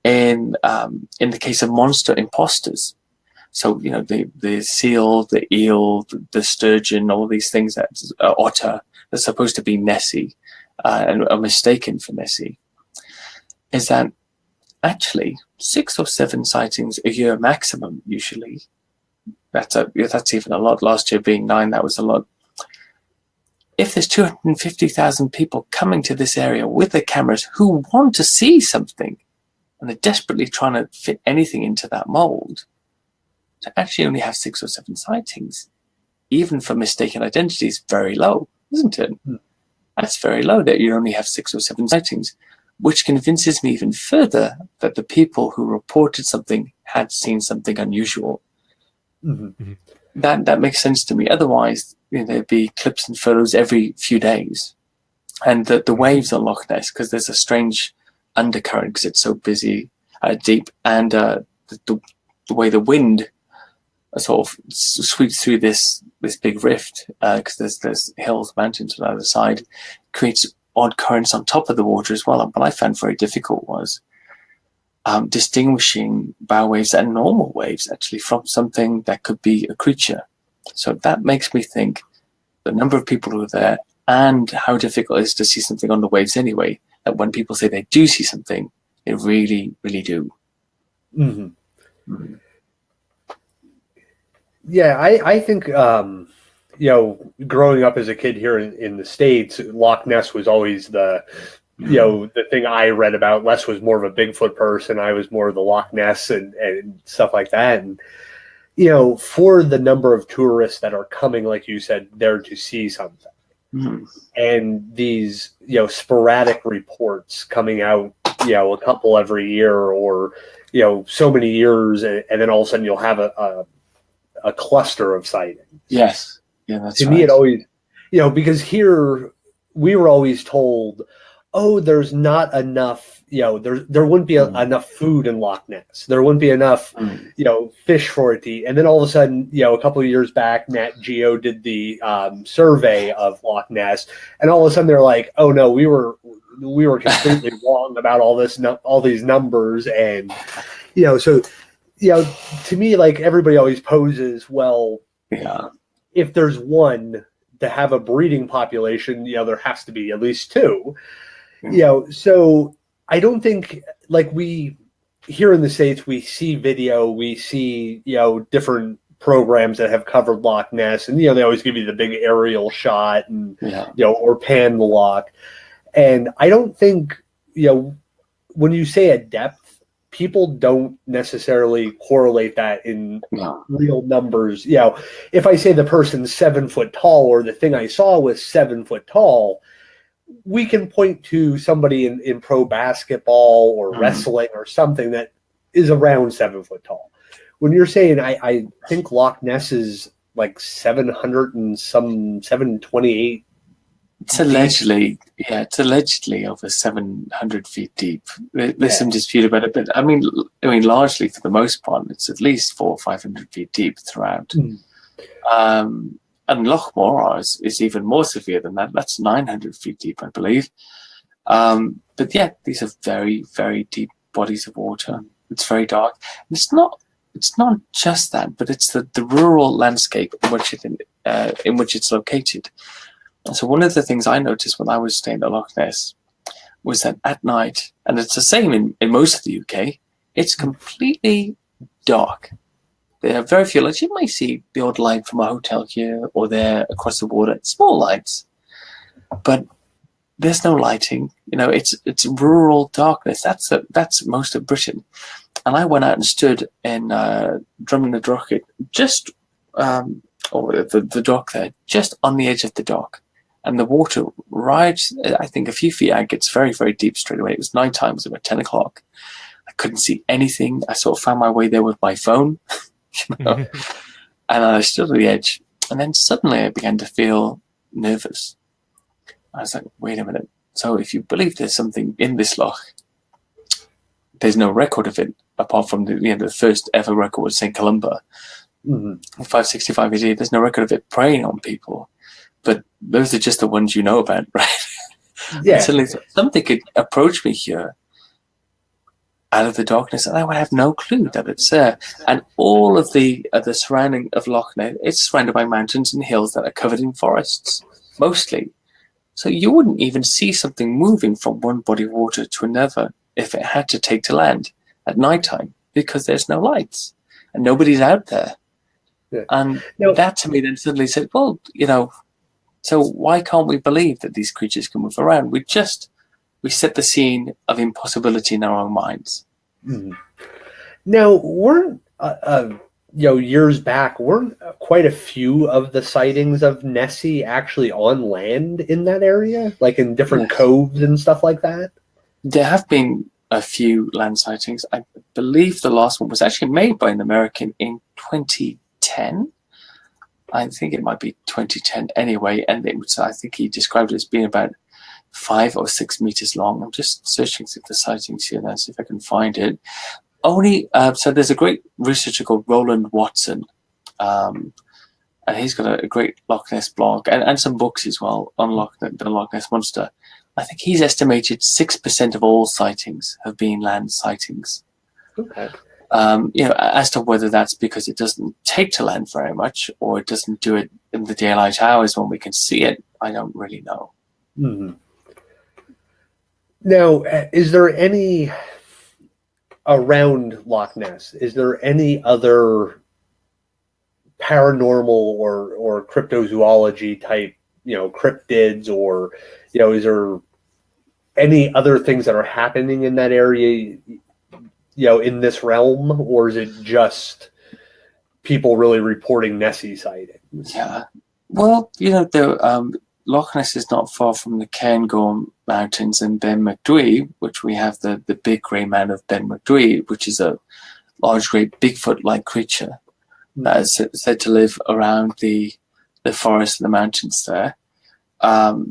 in the case of monster imposters. So the seal, the eel, the sturgeon, all these things that otter. That's supposed to be Nessie and are mistaken for Nessie, is that actually 6 or 7 sightings a year maximum usually. That's even a lot. Last year being 9, that was a lot. If there's 250,000 people coming to this area with their cameras who want to see something, and they're desperately trying to fit anything into that mold, to actually only have 6 or 7 sightings, even for mistaken identity, is very low. Isn't it? That's very low that you only have 6 or 7 sightings, which convinces me even further that the people who reported something had seen something unusual. Mm-hmm. That makes sense to me. Otherwise, there'd be clips and photos every few days. And the waves on Loch Ness, because there's a strange undercurrent because it's so busy, deep, and the way the wind sort of sweeps through this big rift, because there's hills, mountains on either side, creates odd currents on top of the water as well. And what I found very difficult was distinguishing bow waves and normal waves actually from something that could be a creature. So that makes me think the number of people who are there and how difficult it is to see something on the waves anyway, that when people say they do see something, they really, really do. Mm-hmm. Mm-hmm. Yeah, I think, growing up as a kid here in the States, Loch Ness was always the thing I read about. Les was more of a Bigfoot person. I was more of the Loch Ness and stuff like that. And, for the number of tourists that are coming, like you said, there to see something. Mm-hmm. And these, sporadic reports coming out, a couple every year or, so many years. And then all of a sudden you'll have a cluster of sightings. Yes. Yeah, that's to right. me, it always, because here we were always told, oh, there's not enough, there wouldn't be enough food in Loch Ness. There wouldn't be enough, fish for it to eat. And then all of a sudden, a couple of years back, Nat Geo did the survey of Loch Ness, and all of a sudden they're like, oh no, we were completely wrong about all these numbers, and so. To me, like, everybody always poses, well, if there's one to have a breeding population, there has to be at least 2. So I don't think, like, we here in the States, we see video, we see, different programs that have covered Loch Ness, and, they always give you the big aerial shot and, or pan the loch. And I don't think, when you say a depth, people don't necessarily correlate that in real numbers. If I say the person's 7 foot tall or the thing I saw was 7 foot tall, we can point to somebody in pro basketball or wrestling or something that is around 7 foot tall. When you're saying, I think Loch Ness is like 728. It's allegedly over 700 feet deep. There's some dispute about it, but I mean, largely for the most part, it's at least 400 or 500 feet deep throughout. And Loch Ness is even more severe than that. That's 900 feet deep, I believe. But yeah, these are very, very deep bodies of water. It's very dark. And it's not just that, but it's the rural landscape in which it's located. And so one of the things I noticed when I was staying at Loch Ness was that at night, and it's the same in most of the UK, it's completely dark. There are very few lights. You might see the odd light from a hotel here or there across the water, small lights, but there's no lighting. It's rural darkness. That's most of Britain. And I went out and stood in Drumnadrochit, just or the dock there, just on the edge of the dock. and the water right, I think a few feet out, gets very, very deep straight away. It was nighttime, it was about 10 o'clock. I couldn't see anything. I sort of found my way there with my phone, you know? And I stood at the edge, and then suddenly I began to feel nervous. I was like, wait a minute. So if you believe there's something in this loch, there's no record of it apart from the first ever record was St. Columba, 565 AD. There's no record of it preying on people, but those are just the ones you know about, right? Yeah. Suddenly something could approach me here out of the darkness, and I would have no clue that it's there. And all of the surrounding of Loch Ness, it's surrounded by mountains and hills that are covered in forests, mostly. So you wouldn't even see something moving from one body of water to another if it had to take to land at nighttime, because there's no lights and nobody's out there. Yeah. And that to me then suddenly said, well, so why can't we believe that these creatures can move around? We set the scene of impossibility in our own minds. Mm-hmm. Now, weren't years back, weren't quite a few of the sightings of Nessie actually on land in that area, like in different coves and stuff like that? There have been a few land sightings. I believe the last one was actually made by an American in 2010. I think it might be 2010 anyway, and I think he described it as being about 5 or 6 meters long. I'm just searching through the sightings here now, see if I can find it. So there's a great researcher called Roland Watson, and he's got a great Loch Ness blog and some books as well on the Loch Ness Monster. I think he's estimated 6% of all sightings have been land sightings. Okay. As to whether that's because it doesn't take to land very much or it doesn't do it in the daylight hours when we can see it, I don't really know. Mm-hmm. Now, is there any around Loch Ness? Is there any other paranormal or cryptozoology type, cryptids, or is there any other things that are happening in that area, in this realm, or is it just people really reporting Nessie sightings? Yeah, well, Loch Ness is not far from the Cairngorm Mountains and Ben Macdui, which we have the big grey man of Ben Macdui, which is a large, great Bigfoot-like creature that is said to live around the forest and the mountains there.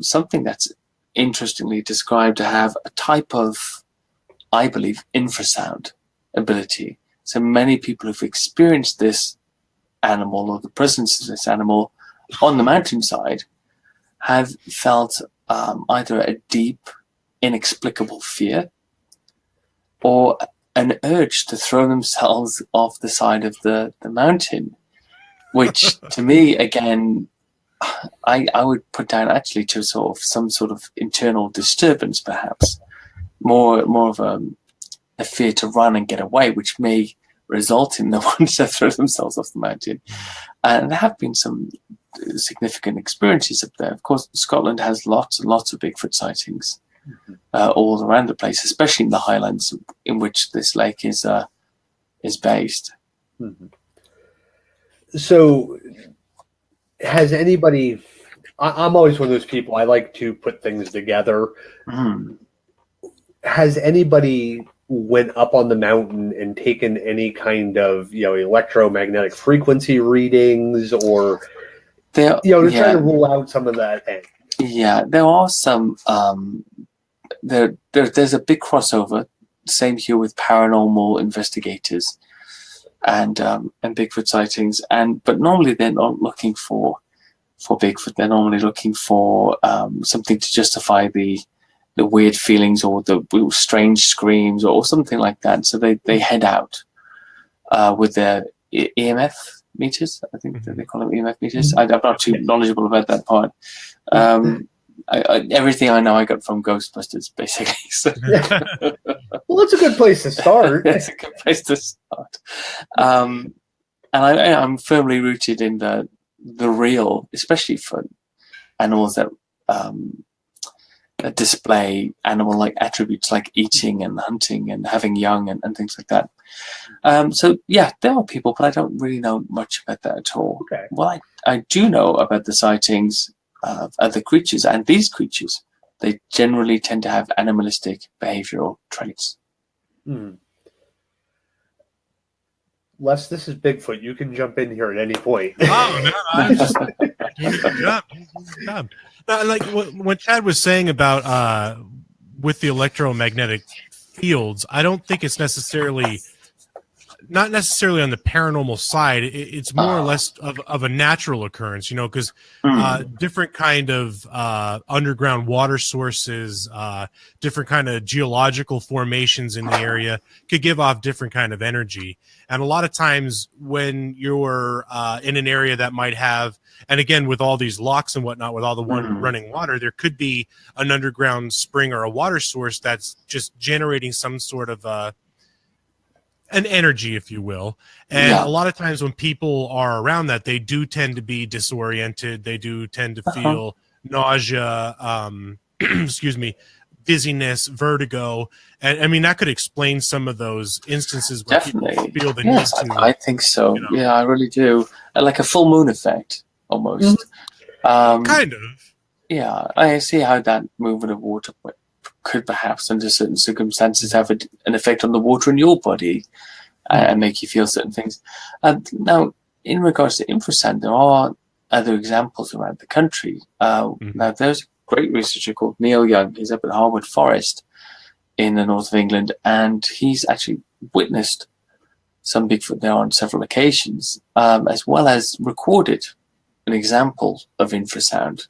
Something that's interestingly described to have a type of, I believe, infrasound ability. So many people who've experienced this animal or the presence of this animal on the mountainside have felt either a deep, inexplicable fear or an urge to throw themselves off the side of the mountain, which to me, again, I would put down actually to some sort of internal disturbance, perhaps more of a fear to run and get away, which may result in the ones that throw themselves off the mountain. And there have been some significant experiences up there. Of course, Scotland has lots and lots of Bigfoot sightings all around the place, especially in the Highlands in which this lake is based. Mm-hmm. So has anybody, I'm always one of those people, I like to put things together. Has anybody went up on the mountain and taken any kind of electromagnetic frequency readings, or to try to rule out some of that? Yeah, there are some. There's a big crossover. Same here with paranormal investigators and Bigfoot sightings. But normally they're not looking for Bigfoot. They're normally looking for something to justify the weird feelings or the strange screams or something like that. So they head out with their EMF meters. I think they call them EMF meters. I'm not too knowledgeable about that part. Everything I know I got from Ghostbusters, basically. So. Well, that's a good place to start. That's a good place to start. And I'm firmly rooted in the real, especially for animals that display animal-like attributes like eating and hunting and having young and things like that. So yeah, there are people, but I don't really know much about that at all. Okay. Well, I do know about the sightings other creatures, and these creatures, they generally tend to have animalistic behavioral traits. Les, this is Bigfoot. You can jump in here at any point. Oh, no, I just jump. Like what Chad was saying about with the electromagnetic fields, I don't think it's not necessarily on the paranormal side. It's more or less of a natural occurrence, because different kind of underground water sources, different kind of geological formations in the area could give off different kind of energy. And a lot of times when you're in an area that might have, and again, with all these locks and whatnot, with all the running water, there could be an underground spring or a water source that's just generating some sort of an energy, if you will. And a lot of times when people are around that, they do tend to be disoriented. They do tend to feel nausea, dizziness, vertigo. And I mean, that could explain some of those instances where people feel the need to. I think so. Yeah, I really do. Like a full moon effect, almost. Kind of. Yeah, I see how that movement of water could perhaps, under certain circumstances, have an effect on the water in your body and make you feel certain things. Now, in regards to infrasound, there are other examples around the country. Now, there's a great researcher called Neil Young. He's up at Harwood Forest in the north of England, and he's actually witnessed some Bigfoot there on several occasions, as well as recorded an example of infrasound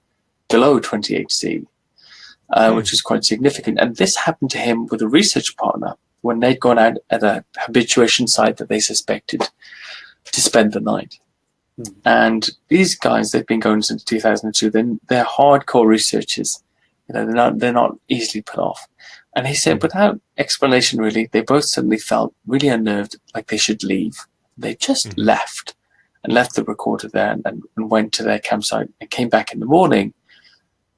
below 20 HZ. Which is quite significant. And this happened to him with a research partner when they'd gone out at a habituation site that they suspected to spend the night. And these guys, they've been going since 2002. They're hardcore researchers. They're not easily put off. And he said, without explanation, really, they both suddenly felt really unnerved, like they should leave. They just left the recorder there and went to their campsite and came back in the morning.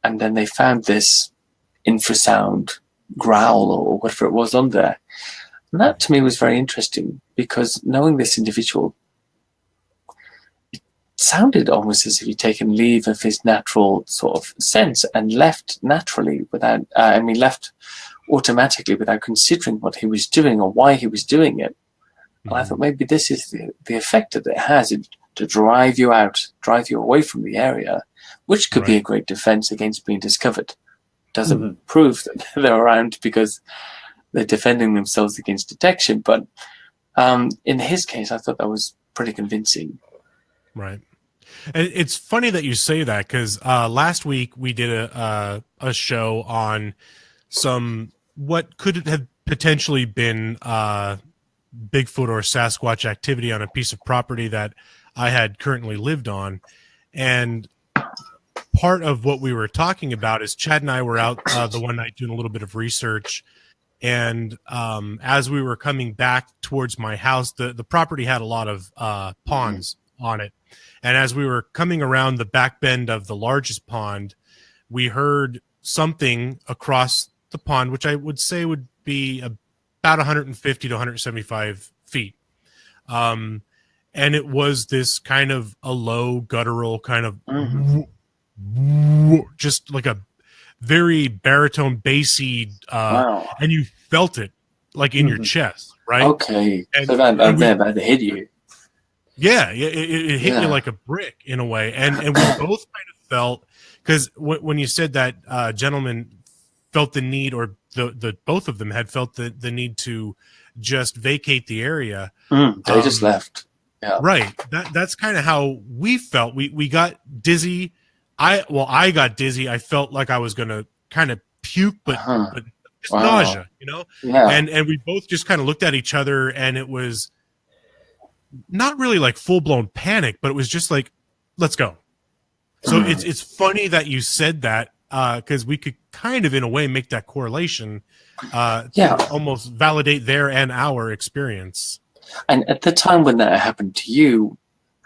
And then they found this infrasound growl or whatever it was on there. And that to me was very interesting, because knowing this individual, it sounded almost as if he'd taken leave of his natural sort of sense and left naturally left automatically without considering what he was doing or why he was doing it. And I thought maybe this is the effect that it has to drive you away from the area, which could be a great defense against being discovered. Doesn't prove that they're around because they're defending themselves against detection. But in his case, I thought that was pretty convincing. Right. And it's funny that you say that, because last week we did a show on what could have potentially been Bigfoot or Sasquatch activity on a piece of property that I had currently lived on. And part of what we were talking about is Chad and I were out the one night doing a little bit of research, and as we were coming back towards my house, the property had a lot of ponds on it, and as we were coming around the back bend of the largest pond, we heard something across the pond, which I would say would be about 150 to 175 feet, and it was this kind of a low guttural kind of just like a very baritone bassy and you felt it like in your chest, right? Okay. And, so that hit you. Yeah, it hit you like a brick in a way. And we both kind of felt, because when you said that gentleman felt the need, or the both of them had felt the need to just vacate the area. They just left. Yeah. Right. That's kind of how we felt. We got dizzy. I got dizzy. I felt like I was going to kind of puke, but just nausea, Yeah. And we both just kind of looked at each other, and it was not really like full blown panic, but it was just like, let's go. So it's funny that you said that, because we could kind of in a way make that correlation, almost validate their and our experience. And at the time when that happened to you,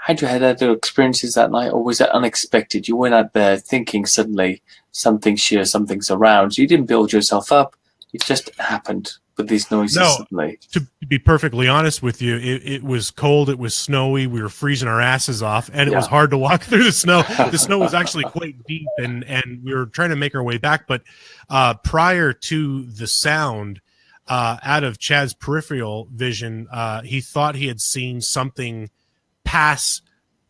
had you had other experiences that night, or was it unexpected? You went out there thinking suddenly something's around. You didn't build yourself up. It just happened. with these noises No, suddenly? to be perfectly honest with you, it was cold, it was snowy, we were freezing our asses off, and it was hard to walk through the snow. The snow was actually quite deep, and we were trying to make our way back. But prior to the sound, out of Chad's peripheral vision, he thought he had seen something pass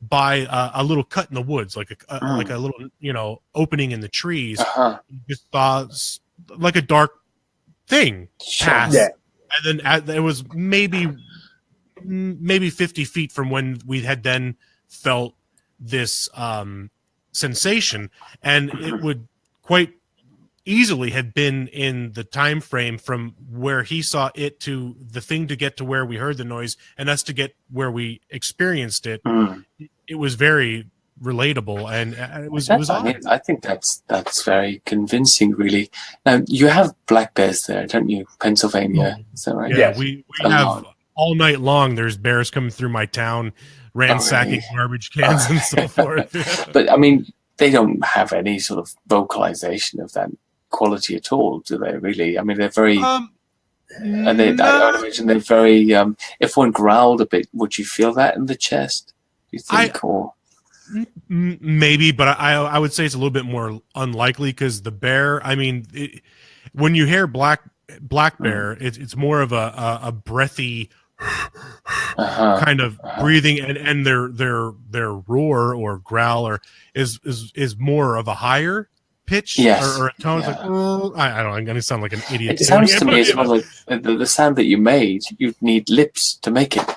by a little cut in the woods, like a little opening in the trees. He just saw like a dark thing pass, and then it was maybe 50 feet from when we had then felt this sensation, and it would quite easily have been in the time frame from where he saw it to the thing to get to where we heard the noise and us to get where we experienced it. It was very relatable, and it was I think that's very convincing, really. Now, you have black bears there, don't you? Pennsylvania, is that right? Yeah, we have all night long. There's bears coming through my town, ransacking garbage cans and so forth. But I mean, they don't have any sort of vocalization of that quality at all, do they? Really? I mean, they're very. And they, I would imagine they're very. If one growled a bit, would you feel that in the chest? Do you think, or maybe? But I would say it's a little bit more unlikely because the bear. I mean, when you hear black bear, it's more of a breathy kind of breathing, and their roar or growl is more of a higher pitch or a tone. It's like, I don't know, I'm going to sound like an idiot. It sounds to me as well like the sound that you made, you'd need lips to make it.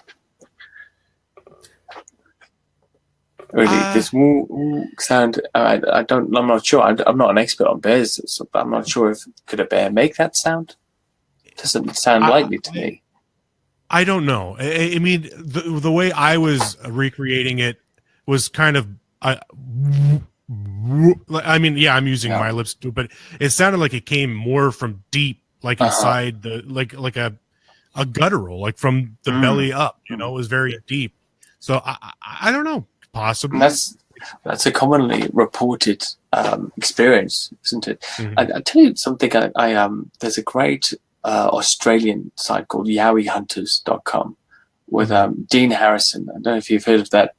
Really, this woo sound, I'm not sure. I'm not an expert on bears, so I'm not sure if could a bear make that sound. It doesn't sound likely to me. I don't know. I mean, the way I was recreating it was kind of, I mean, yeah, I'm using my lips too, but it sounded like it came more from deep, like inside the, like a guttural, like from the belly up. You know, it was very deep. So I don't know. Possibly. That's a commonly reported experience, isn't it? I tell you something. There's a great Australian site called yowiehunters.com with Dean Harrison. I don't know if you've heard of that.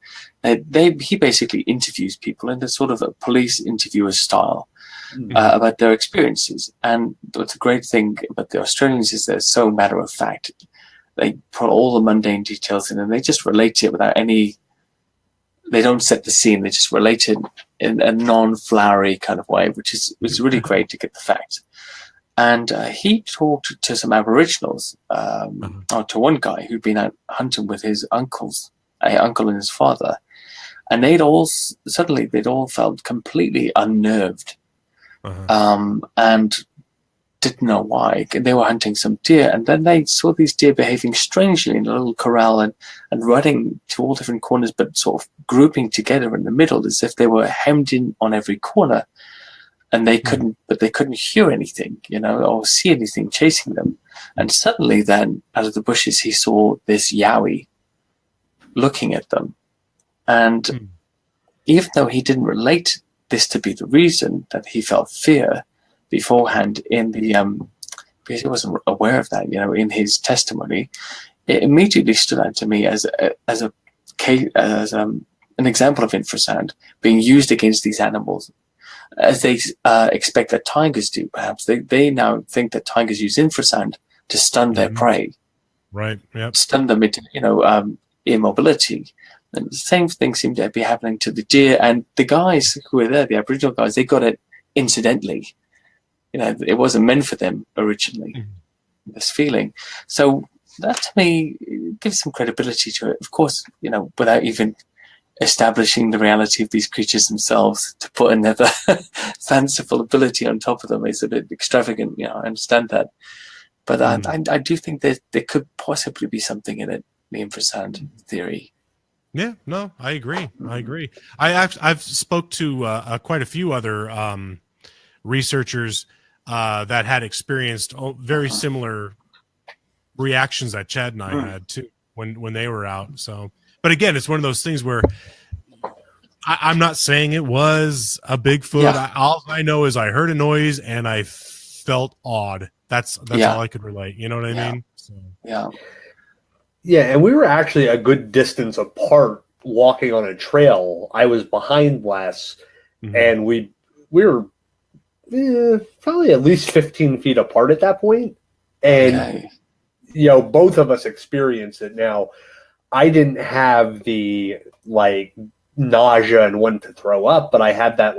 He basically interviews people in a sort of a police interviewer style about their experiences. And what's a great thing about the Australians is they're so matter of fact. They put all the mundane details in and they just relate to it without any. They don't set the scene. They just relate it in a non-flowery kind of way, which is really great to get the facts. And he talked to some Aboriginals, or to one guy who'd been out hunting with his uncles, uncle and his father, and they'd all felt completely unnerved, and didn't know why. They were hunting some deer, and then they saw these deer behaving strangely in a little corral and running to all different corners, but sort of grouping together in the middle as if they were hemmed in on every corner. And they couldn't hear anything, or see anything chasing them. And suddenly then, out of the bushes, he saw this yowie looking at them. And even though he didn't relate this to be the reason that he felt fear beforehand because he wasn't aware of that, in his testimony, it immediately stood out to me as an example of infrasound being used against these animals. As they expect that tigers do, perhaps. They now think that tigers use infrasound to stun their prey. Right, yep. Stun them into, immobility. And the same thing seemed to be happening to the deer. And the guys who were there, the Aboriginal guys, they got it incidentally. It wasn't meant for them originally, this feeling. So that, to me, gives some credibility to it. Of course, without even establishing the reality of these creatures themselves, to put another fanciful ability on top of them is a bit extravagant. I understand that, but I do think that there could possibly be something in it, the infrasound theory. Yeah, no, I agree. I've spoke to quite a few other researchers that had experienced very similar reactions that Chad and I had too when they were out. So. But again, it's one of those things where I'm not saying it was a Bigfoot. All I know is I heard a noise and I felt awed. That's all I could relate. You know what I mean? So. Yeah. Yeah, and we were actually a good distance apart walking on a trail. I was behind Wes, and we were probably at least 15 feet apart at that point. And, both of us experienced it. Now, I didn't have the, nausea and wanting to throw up, but I had that,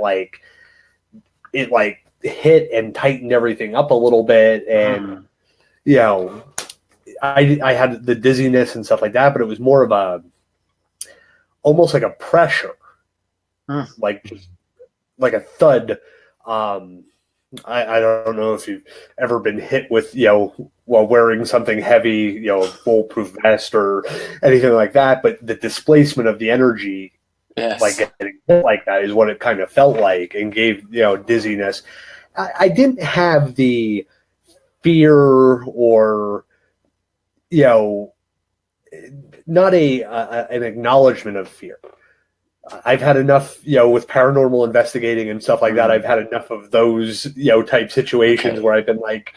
it, hit and tightened everything up a little bit. And, I had the dizziness and stuff like that, but it was more of almost like a pressure, like a thud. I don't know if you've ever been hit with, while wearing something heavy, bulletproof vest or anything like that, but the displacement of the energy, getting hit like that is what it kind of felt like and gave, dizziness. I didn't have the fear or, not an acknowledgement of fear. I've had enough, with paranormal investigating and stuff like that. I've had enough of those, type situations where I've been like,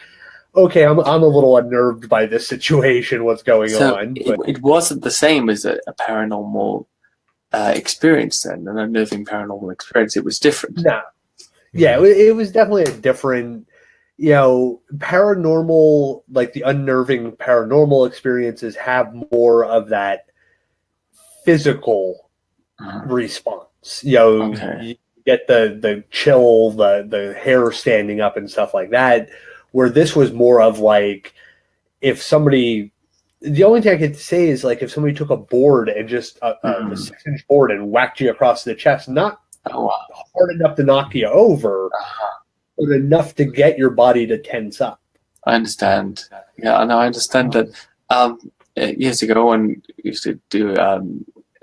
okay, I'm a little unnerved by this situation. What's going on? But it wasn't the same as a paranormal experience then, an unnerving paranormal experience. It was different. No. Yeah, it was definitely a different, paranormal, like the unnerving paranormal experiences have more of that physical response. You get the chill, the hair standing up and stuff like that, where this was more of like, if somebody, the only thing I could say is like if somebody took a board and just a 6-inch board and whacked you across the chest, not hard enough to knock you over, but enough to get your body to tense up. I understand. Yeah, I know. I understand that. Years ago, when we used to do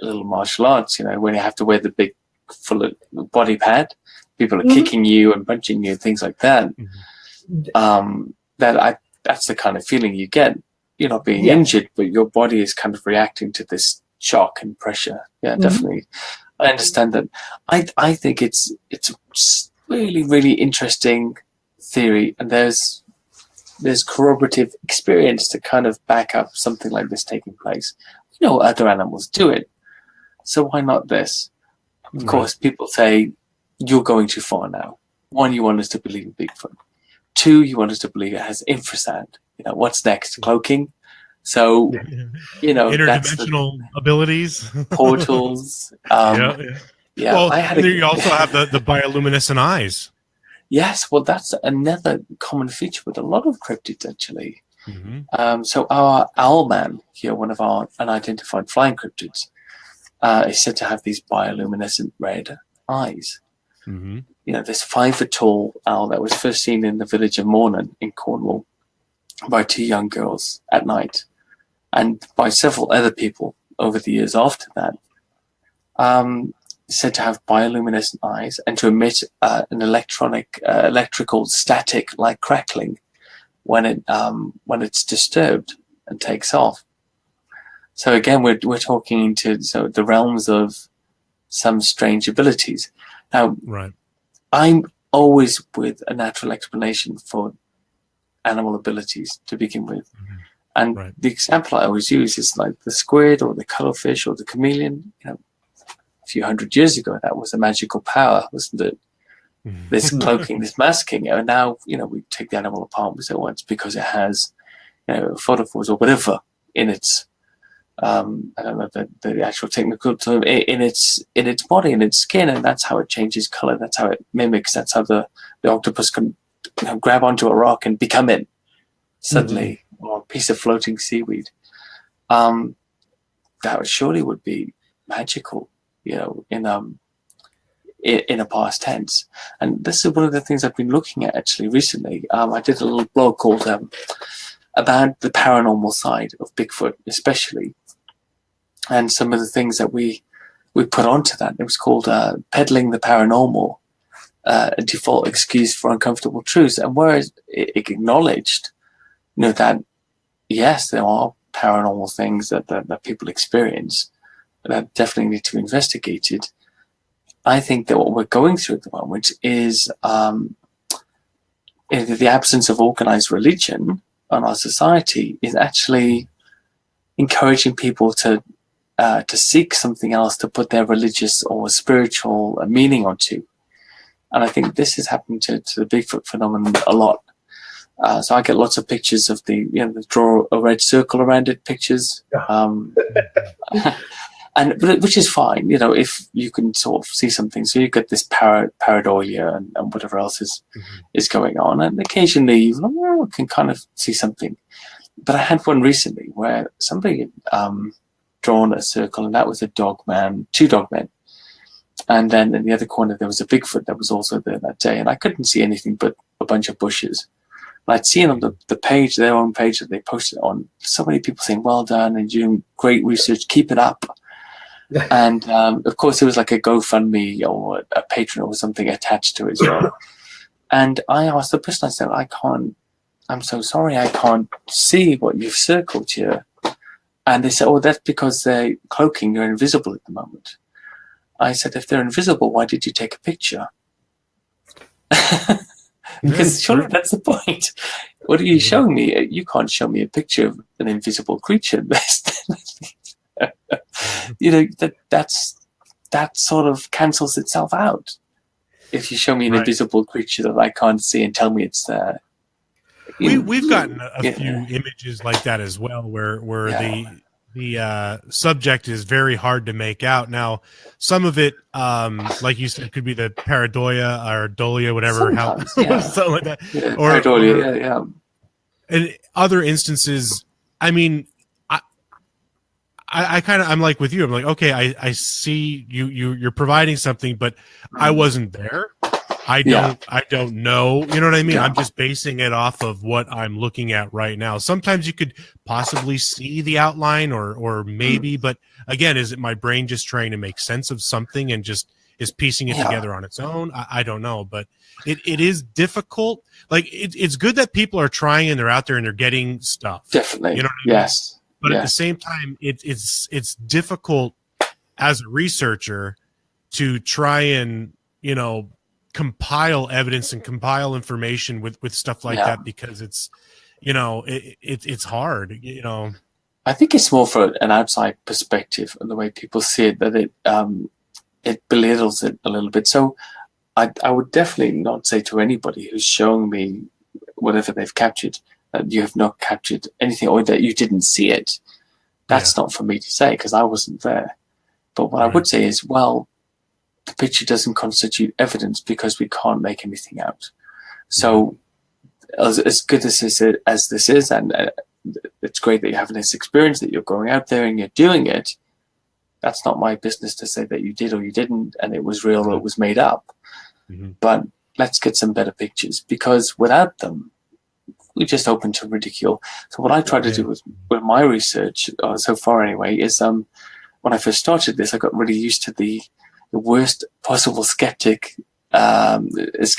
little martial arts, when you have to wear the big full body pad, people are kicking you and punching you, things like that. That's the kind of feeling you get. You're not being injured, but your body is kind of reacting to this shock and pressure. Yeah, definitely. I understand that. I think it's really, really interesting theory, and there's corroborative experience to kind of back up something like this taking place. Other animals do it, so why not this? Of course, people say you're going too far now. One, you want us to believe in Bigfoot. Two, you want us to believe it has infrasound. What's next? Cloaking. So, interdimensional abilities, portals. Well, you also have the bioluminescent eyes. Yes, well, that's another common feature with a lot of cryptids, actually. So our owlman here, one of our unidentified flying cryptids, is said to have these bioluminescent red eyes. This 5-foot-tall owl that was first seen in the village of Mornan in Cornwall by 2 young girls at night, and by several other people over the years after that, said to have bioluminescent eyes and to emit an electrical static like crackling when it's disturbed and takes off. So again, we're talking into the realms of some strange abilities. Now, I'm always with a natural explanation for animal abilities to begin with. And the example I always use is like the squid or the cuttlefish or the chameleon. A few hundred years ago, that was a magical power, wasn't it? This cloaking, this masking. And now, we take the animal apart and say, well, it's because it has, photophores or whatever in its, I don't know the actual technical term, in its body, in its skin, and that's how it changes color. That's how it mimics. That's how the octopus can grab onto a rock and become it suddenly, or a piece of floating seaweed. That surely would be magical, in a past tense. And this is one of the things I've been looking at actually recently. I did a little blog called about the paranormal side of Bigfoot, especially, and some of the things that we put onto that. It was called Peddling the Paranormal, a default excuse for uncomfortable truths. And where it acknowledged, that yes, there are paranormal things that people experience that definitely need to be investigated. I think that what we're going through at the moment is the absence of organized religion on our society is actually encouraging people to seek something else to put their religious or spiritual meaning onto. And I think this has happened to the Bigfoot phenomenon a lot. So I get lots of pictures of the draw a red circle around it pictures, but which is fine, if you can sort of see something. So you get this pareidolia and whatever else is going on, and occasionally you can kind of see something. But I had one recently where somebody had drawn a circle, and that was two dog men. And then in the other corner, there was a Bigfoot that was also there that day. And I couldn't see anything but a bunch of bushes. And I'd seen on the page, their own page that they posted on, so many people saying, well done, and you're doing great research, keep it up. And of course, there was like a GoFundMe or a Patreon or something attached to it as well. And I asked the person, I said, I'm so sorry, I can't see what you've circled here. And they said, oh, that's because they're cloaking, you're invisible at the moment. I said, if they're invisible, why did you take a picture? Because surely that's the point. What are you showing me? You can't show me a picture of an invisible creature. That sort of cancels itself out. If you show me an invisible creature that I can't see and tell me it's there. We've gotten a few images like that as well, where the subject is very hard to make out. Now, some of it, like you said, could be the pareidolia or dolia, whatever, something like that. Yeah, pareidolia, In other instances, I mean, I'm like with you. I'm like, okay, I see you're providing something, but I wasn't there. I don't know. You know what I mean? Yeah. I'm just basing it off of what I'm looking at right now. Sometimes you could possibly see the outline or maybe, but again, is it my brain just trying to make sense of something and just is piecing it together on its own? I don't know, but it is difficult. Like it's good that people are trying and they're out there and they're getting stuff. Definitely. You know what I mean? Yes. But at the same time, it's difficult as a researcher to try and, compile evidence and compile information with stuff like that, because it's, it's hard, I think it's more for an outside perspective and the way people see it, that it belittles it a little bit. So I would definitely not say to anybody who's showing me whatever they've captured that you have not captured anything or that you didn't see it. That's not for me to say because I wasn't there. But what I would say is, well, the picture doesn't constitute evidence because we can't make anything out. So as good as this is, and it's great that you're having this experience, that you're going out there and you're doing it, that's not my business to say that you did or you didn't, and it was real or it was made up. But let's get some better pictures, because without them, we're just open to ridicule. So what I try to do with my research, so far anyway, is when I first started this, I got really used to the worst possible skeptical, I was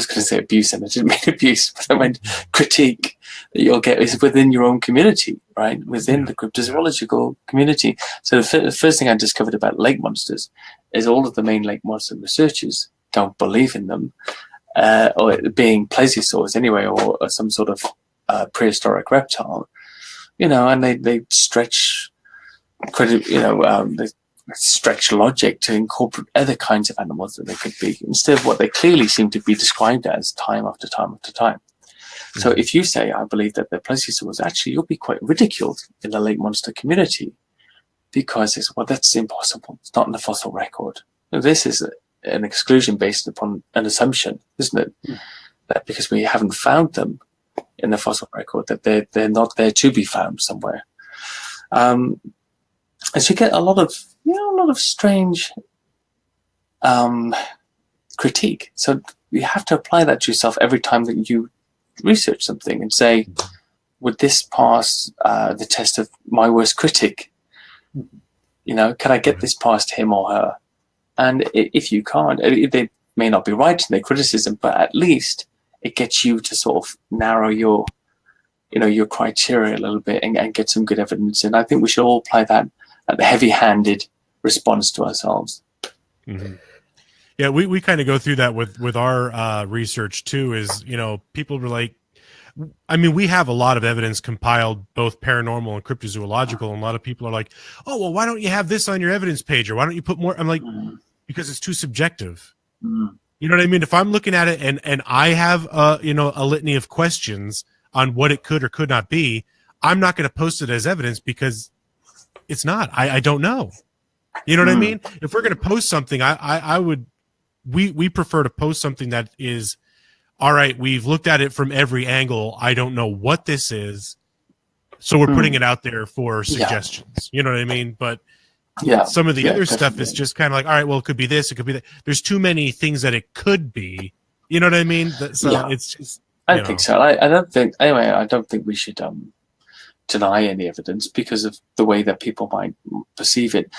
going to say abuse, and I didn't mean abuse, but I meant critique that you'll get is within your own community, right? Within the cryptozoological community. So the first thing I discovered about lake monsters is all of the main lake monster researchers don't believe in them, or being plesiosaurs anyway, or some sort of prehistoric reptile, and they stretch they stretch logic to incorporate other kinds of animals that they could be, instead of what they clearly seem to be described as time after time after time. So if you say, I believe that they're plesiosaurs, actually you'll be quite ridiculed in the lake monster community, because that's impossible. It's not in the fossil record. This is an exclusion based upon an assumption, isn't it? That because we haven't found them in the fossil record, that they're not there to be found somewhere. And so you get a lot of strange critique. So you have to apply that to yourself every time that you research something and say, would this pass the test of my worst critic? Can I get this past him or her? And if you can't, they may not be right in their criticism, but at least it gets you to sort of narrow your criteria a little bit and get some good evidence. And I think we should all apply that at the heavy-handed response to ourselves. Yeah, we kind of go through that with our research too. Is, you know, people were like, I mean, we have a lot of evidence compiled, both paranormal and cryptozoological, and a lot of people are like, oh, well, why don't you have this on your evidence page, or why don't you put more? I'm like, because it's too subjective. You know what I mean? If I'm looking at it and I have you know, a litany of questions on what it could or could not be, I'm not going to post it as evidence because it's not. I don't know. You know what I mean? If we're going to post something, I would. We prefer to post something that is, all right, we've looked at it from every angle. I don't know what this is, so we're putting it out there for suggestions. You know what I mean? But some of the other stuff is just kind of like, all right, well, it could be this, it could be that. There's too many things that it could be. You know what I mean? So it's just. I think so. I don't think. Anyway, I don't think we should deny any evidence because of the way that people might perceive it.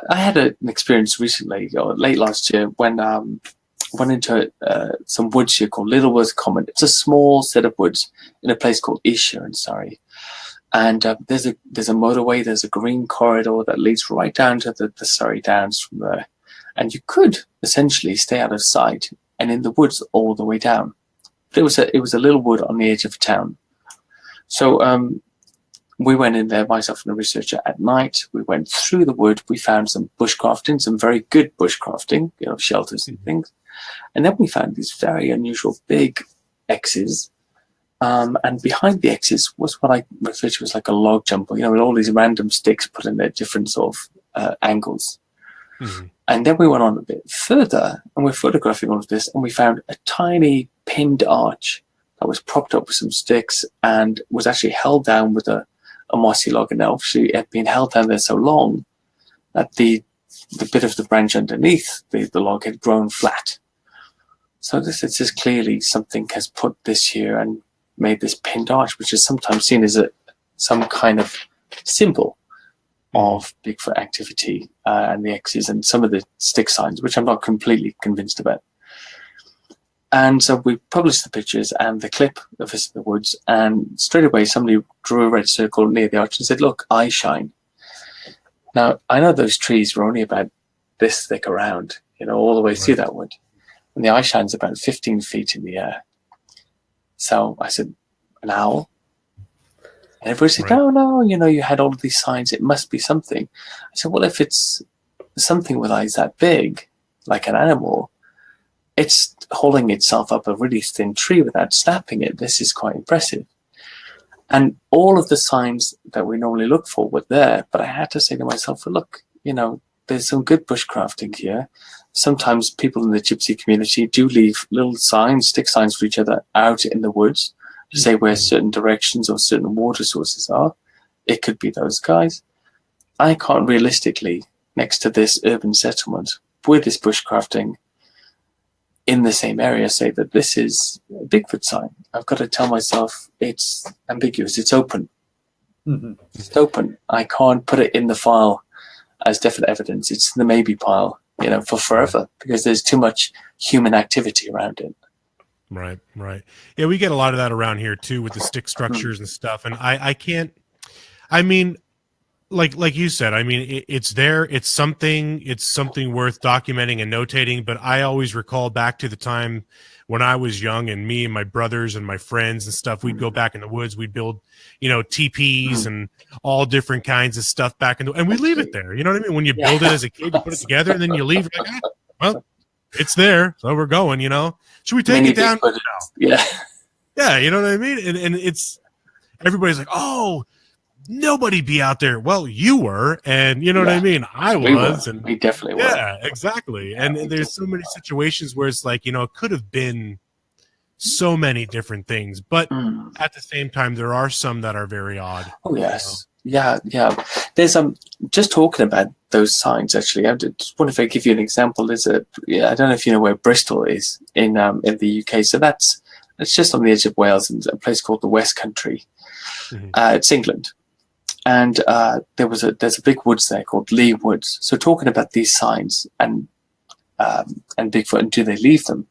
I had an experience recently, or late last year, when went into some woods here called Littleworth Common. It's a small set of woods in a place called Esher in Surrey. And there's a motorway, there's a green corridor that leads right down to the Surrey Downs from there. And you could essentially stay out of sight and in the woods all the way down. But it was a little wood on the edge of town. So we went in there, myself and a researcher, at night. We went through the wood. We found some bushcrafting, some very good bushcrafting, you know, shelters and things. And then we found these very unusual big X's. And behind the X's was what I refer to as like a log jumper, you know, with all these random sticks put in their different sort of angles. And then we went on a bit further and we're photographing all of this, and we found a tiny pinned arch that was propped up with some sticks and was actually held down with a mossy log, and obviously it had been held down there so long that the bit of the branch underneath the log had grown flat. So this is just clearly something has put this here and made this pinned arch, which is sometimes seen as some kind of symbol of Bigfoot activity, and the X's and some of the stick signs, which I'm not completely convinced about. And so we published the pictures and the clip of us in the woods, and straight away somebody drew a red circle near the arch and said, look, eye shine. Now, I know those trees were only about this thick around, you know, all the way through that wood. And the eye shine's about 15 feet in the air. So I said, an owl? And everybody said, no, you know, you had all of these signs. It must be something. I said, well, if it's something with eyes that big, like an animal, it's holding itself up a really thin tree without snapping it. This is quite impressive. And all of the signs that we normally look for were there. But I had to say to myself, well, look, you know, there's some good bushcrafting here. Sometimes people in the gypsy community do leave little signs, stick signs for each other out in the woods to say where certain directions or certain water sources are. It could be those guys. I can't realistically, next to this urban settlement, with this bushcrafting in the same area, say that this is a Bigfoot sign. I've got to tell myself it's ambiguous. It's open. It's open. I can't put it in the file as definite evidence. It's in the maybe pile, you know, for forever, because there's too much human activity around it. Right. Yeah, we get a lot of that around here too with the stick structures and stuff. And I can't, I mean, like you said, I mean, it's there. It's something worth documenting and notating. But I always recall back to the time when I was young, and me and my brothers and my friends and stuff, we'd go back in the woods. We'd build, you know, teepees and all different kinds of stuff back in the, and we leave it there. You know what I mean? When you build it as a kid, you put it together, and then you leave. Like, well, it's there, so we're going. You know, should we take it down? Yeah, you know what I mean. And it's everybody's like, oh, nobody be out there. Well, you were, and you know what I mean. I was, and we definitely were. Yeah, exactly. And there's so many situations where it's like, you know, it could have been so many different things, but at the same time, there are some that are very odd. Oh yes, yeah. There's just talking about those signs. Actually, I just wonder if I give you an example. There's I don't know if you know where Bristol is in the UK. So it's just on the edge of Wales, in a place called the West Country. It's England. And there's a big woods there called Lee Woods. So talking about these signs and Bigfoot, and do they leave them?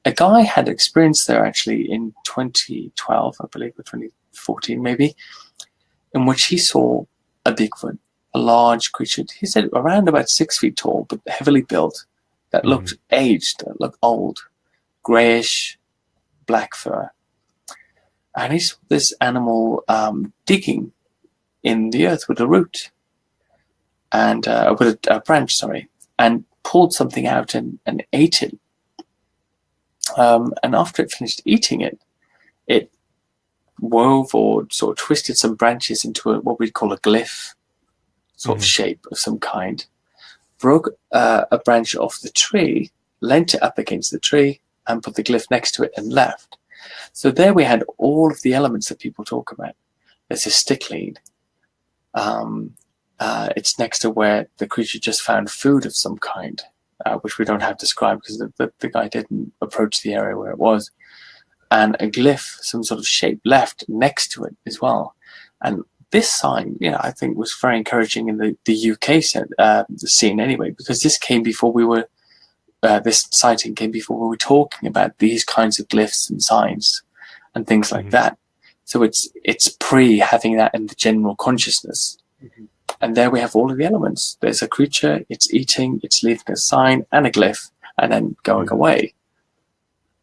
A guy had experience there actually in 2012, I believe, or 2014 maybe, in which he saw a Bigfoot, a large creature. He said around about 6 feet tall, but heavily built, that looked aged, that looked old, greyish, black fur. And he saw this animal digging in the earth with a root and with a branch, and pulled something out and ate it. And after it finished eating it, it wove or sort of twisted some branches into what we'd call a glyph sort of shape of some kind, broke a branch off the tree, leant it up against the tree, and put the glyph next to it and left. So there we had all of the elements that people talk about. There's a stick lead. It's next to where the creature just found food of some kind, which we don't have described because the guy didn't approach the area where it was. And a glyph, some sort of shape left next to it as well. And this sign, I think was very encouraging in the UK scene anyway, because this came before we were, this sighting came before we were talking about these kinds of glyphs and signs and things like that. So it's pre having that in the general consciousness. And there we have all of the elements. There's a creature, it's eating, it's leaving a sign and a glyph, and then going away.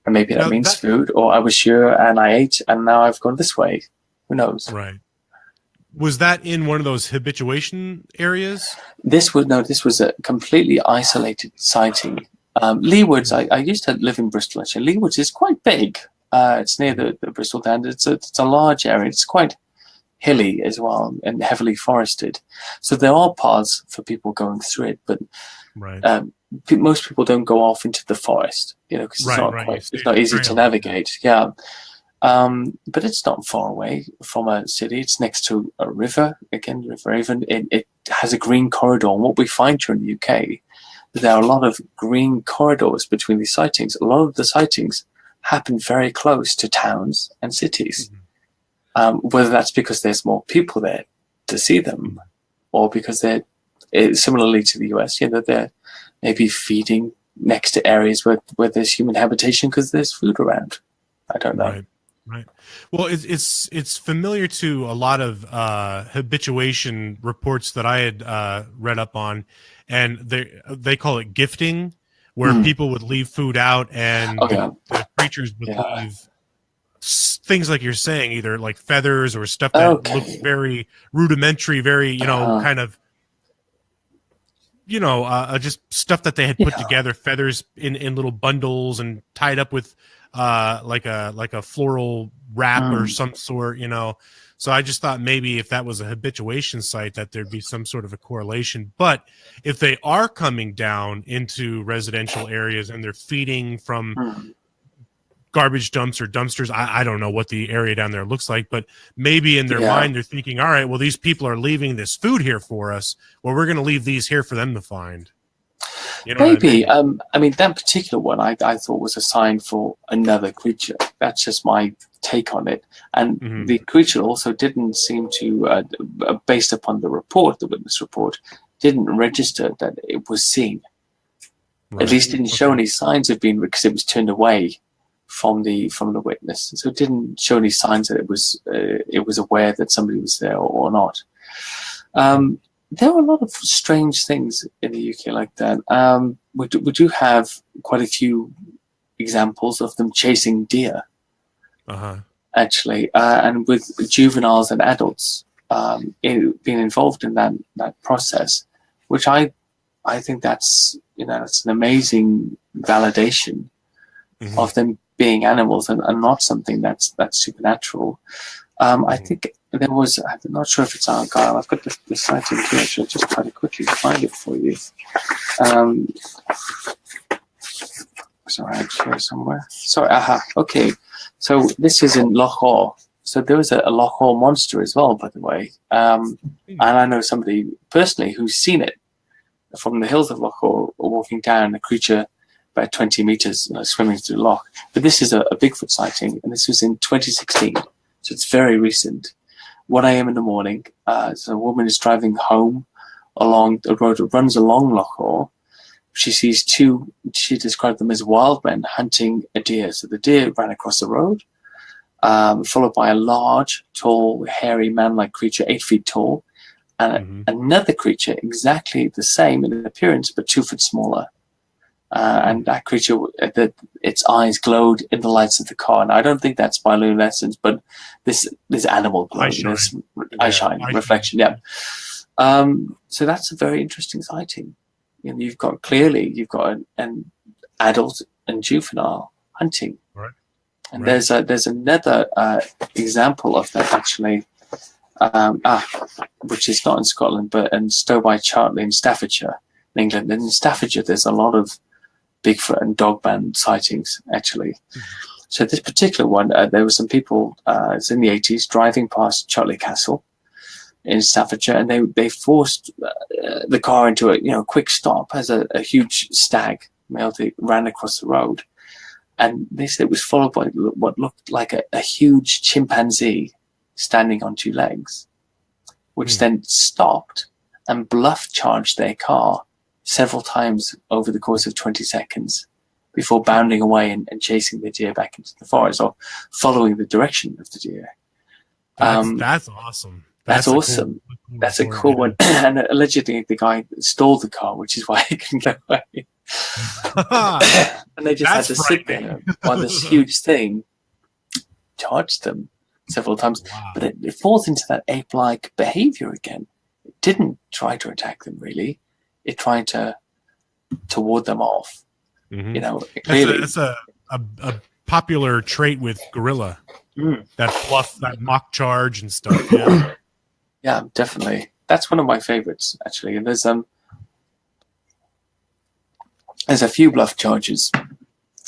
And maybe that means food, or I was sure and I ate, and now I've gone this way. Who knows? Right. Was that in one of those habituation areas? This was a completely isolated sighting. Leewoods, I used to live in Bristol, actually. Leewoods is quite big. It's near the Bristol Down. It's a large area. It's quite hilly as well and heavily forested. So there are paths for people going through it, but most people don't go off into the forest, because it's not easy to navigate. Yeah. But it's not far away from a city. It's next to a river, again, River Avon. It has a green corridor. And what we find here in the UK, there are a lot of green corridors between these sightings. A lot of the sightings happen very close to towns and cities. Whether that's because there's more people there to see them, or because they're, similarly to the US, they're maybe feeding next to areas where there's human habitation because there's food around. I don't know. Right. Well, it's familiar to a lot of habituation reports that I had read up on, and they call it gifting, where people would leave food out and the creatures would leave things like you're saying, either like feathers or stuff that looks very rudimentary, very kind of just stuff that they had put together, feathers in little bundles and tied up with like a floral wrap or some sort, So I just thought maybe if that was a habituation site that there'd be some sort of a correlation. But if they are coming down into residential areas and they're feeding from garbage dumps or dumpsters, I don't know what the area down there looks like, but maybe in their mind they're thinking, all right, well, these people are leaving this food here for us. Well, we're going to leave these here for them to find. Maybe. I mean, that particular one I thought was a sign for another creature. That's just my take on it. And the creature also didn't seem to, based upon the witness report, didn't register that it was seen. At least didn't show any signs of being, because it was turned away from the witness. So it didn't show any signs that it was aware that somebody was there or not. There are a lot of strange things in the UK like that. We do have quite a few examples of them chasing deer, actually, and with juveniles and adults being involved in that process, which I think that's it's an amazing validation of them being animals and not something that's supernatural. I think there was, I'm not sure if it's Argyle. I've got the sighting here. I should just try to quickly find it for you. Sorry, I'm here somewhere. Sorry, okay. So this is in Loch Ness. So there was a Loch Ness monster as well, by the way. And I know somebody personally who's seen it from the hills of Loch Ness, walking down, a creature about 20 meters swimming through the loch. But this is a Bigfoot sighting, and this was in 2016. So it's very recent. 1 a.m. in the morning, so a woman is driving home along the road that runs along Loch Ness. She sees two, she described them as wild men hunting a deer. So the deer ran across the road, followed by a large, tall, hairy, man-like creature, 8 feet tall, and another creature exactly the same in appearance, but 2 foot smaller. and that creature, its eyes glowed in the lights of the car. And I don't think that's bioluminescence, but this animal glow, this eye shine reflection. Yeah. So that's a very interesting sighting. You know, you've got an adult and juvenile hunting, right? And there's another example of that actually, which is not in Scotland, but in Stow by Chartley in Staffordshire, in England. And in Staffordshire, there's a lot of Bigfoot and dogman sightings, actually. So this particular one, there were some people, it's in the 80s, driving past Chartley Castle in Staffordshire, and they forced the car into a quick stop as a huge stag male ran across the road. And they said it was followed by what looked like a huge chimpanzee standing on two legs, which then stopped and bluff charged their car several times over the course of 20 seconds before bounding away and chasing the deer back into the forest, or following the direction of the deer. That's awesome. That's awesome. That's a cool one. And allegedly the guy stole the car, which is why he couldn't get away. And they just had to sit there while this huge thing charged them several times. Wow. But it falls into that ape-like behavior again. It didn't try to attack them, really. It tried to ward them off. Mm-hmm. You know, clearly, that's a popular trait with gorilla. That bluff, that mock charge and stuff. Yeah. Yeah, definitely. That's one of my favorites, actually. And there's a few bluff charges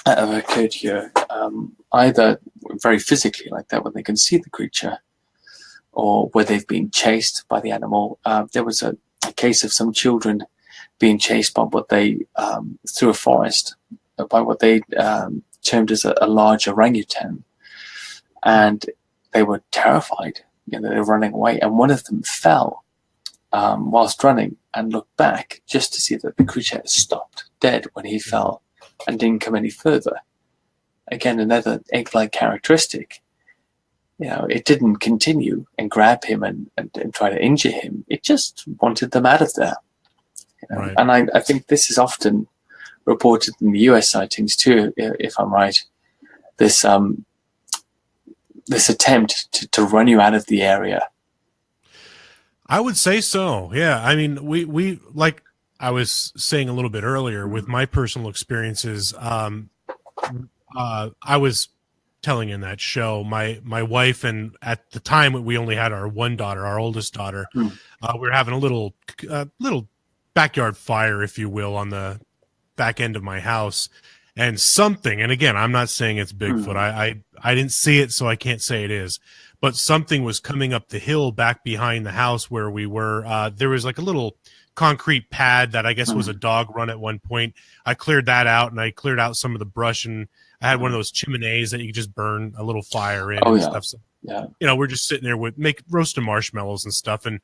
that have occurred here, either very physically, like that, when they can see the creature, or where they've been chased by the animal. There was a case of some children being chased by what they through a forest by what they termed as a large orangutan, and they were terrified. You know, they were running away, and one of them fell whilst running and looked back just to see that the creature had stopped dead when he fell and didn't come any further. Again, another ape-like characteristic. You know, it didn't continue and grab him and try to injure him. It just wanted them out of there. You know? Right. And I think this is often reported in the US sightings too, if I'm right. This attempt to run you out of the area. I would say so. Yeah. I mean, we like I was saying a little bit earlier with my personal experiences. I was telling in that show, my wife, and at the time we only had our one daughter, our oldest daughter. We were having a little backyard fire, if you will, on the back end of my house. And something, and again, I'm not saying it's Bigfoot. I didn't see it, so I can't say it is. But something was coming up the hill back behind the house where we were. There was like a little concrete pad that I guess was a dog run at one point. I cleared that out, and I cleared out some of the brush, and I had one of those chimneys that you could just burn a little fire in and stuff. So, you know, we're just sitting there roasting marshmallows and stuff. And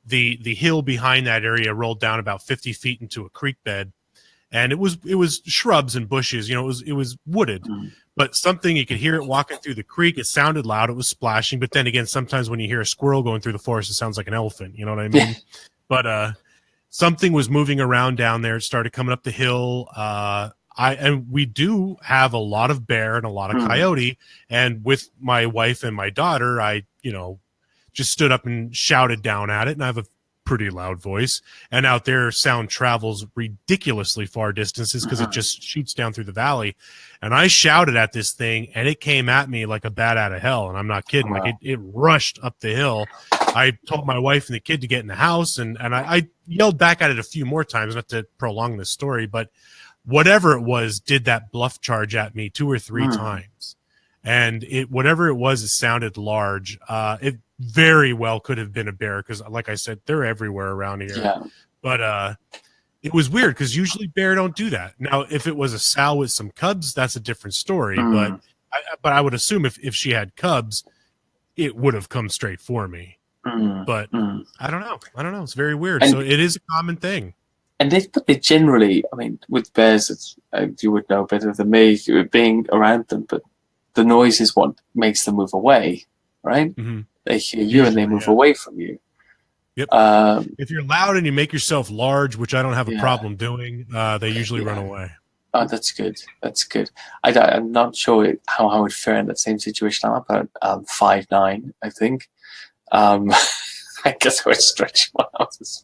the hill behind that area rolled down about 50 feet into a creek bed. And it was shrubs and bushes, you know, it was wooded, but something, you could hear it walking through the creek. It sounded loud. It was splashing. But then again, sometimes when you hear a squirrel going through the forest, it sounds like an elephant. You know what I mean? But something was moving around down there. It started coming up the hill. And we do have a lot of bear and a lot of coyote. And with my wife and my daughter, I, you know, just stood up and shouted down at it. And I have a pretty loud voice, and out there sound travels ridiculously far distances because it just shoots down through the valley. And I shouted at this thing, and it came at me like a bat out of hell, and I'm not kidding. Like it rushed up the hill. I told my wife and the kid to get in the house, and I yelled back at it a few more times, not to prolong this story, but whatever it was did that bluff charge at me 2 or 3 times. And whatever it was, it sounded large. It very well could have been a bear because, like I said, they're everywhere around here. Yeah. But it was weird because usually bear don't do that. Now, if it was a sow with some cubs, that's a different story. But I would assume if she had cubs, it would have come straight for me. But I don't know. It's very weird. So it is a common thing. And they generally, I mean, with bears, you would know better than me, being around them, but the noise is what makes them move away, right? They hear you and they move away from you. Yep. If you're loud and you make yourself large, which I don't have a problem doing, they usually run away. Oh, that's good. That's good. I'm not sure how I would fare in that same situation. I'm about 5'9", I think. I guess I would stretch my out as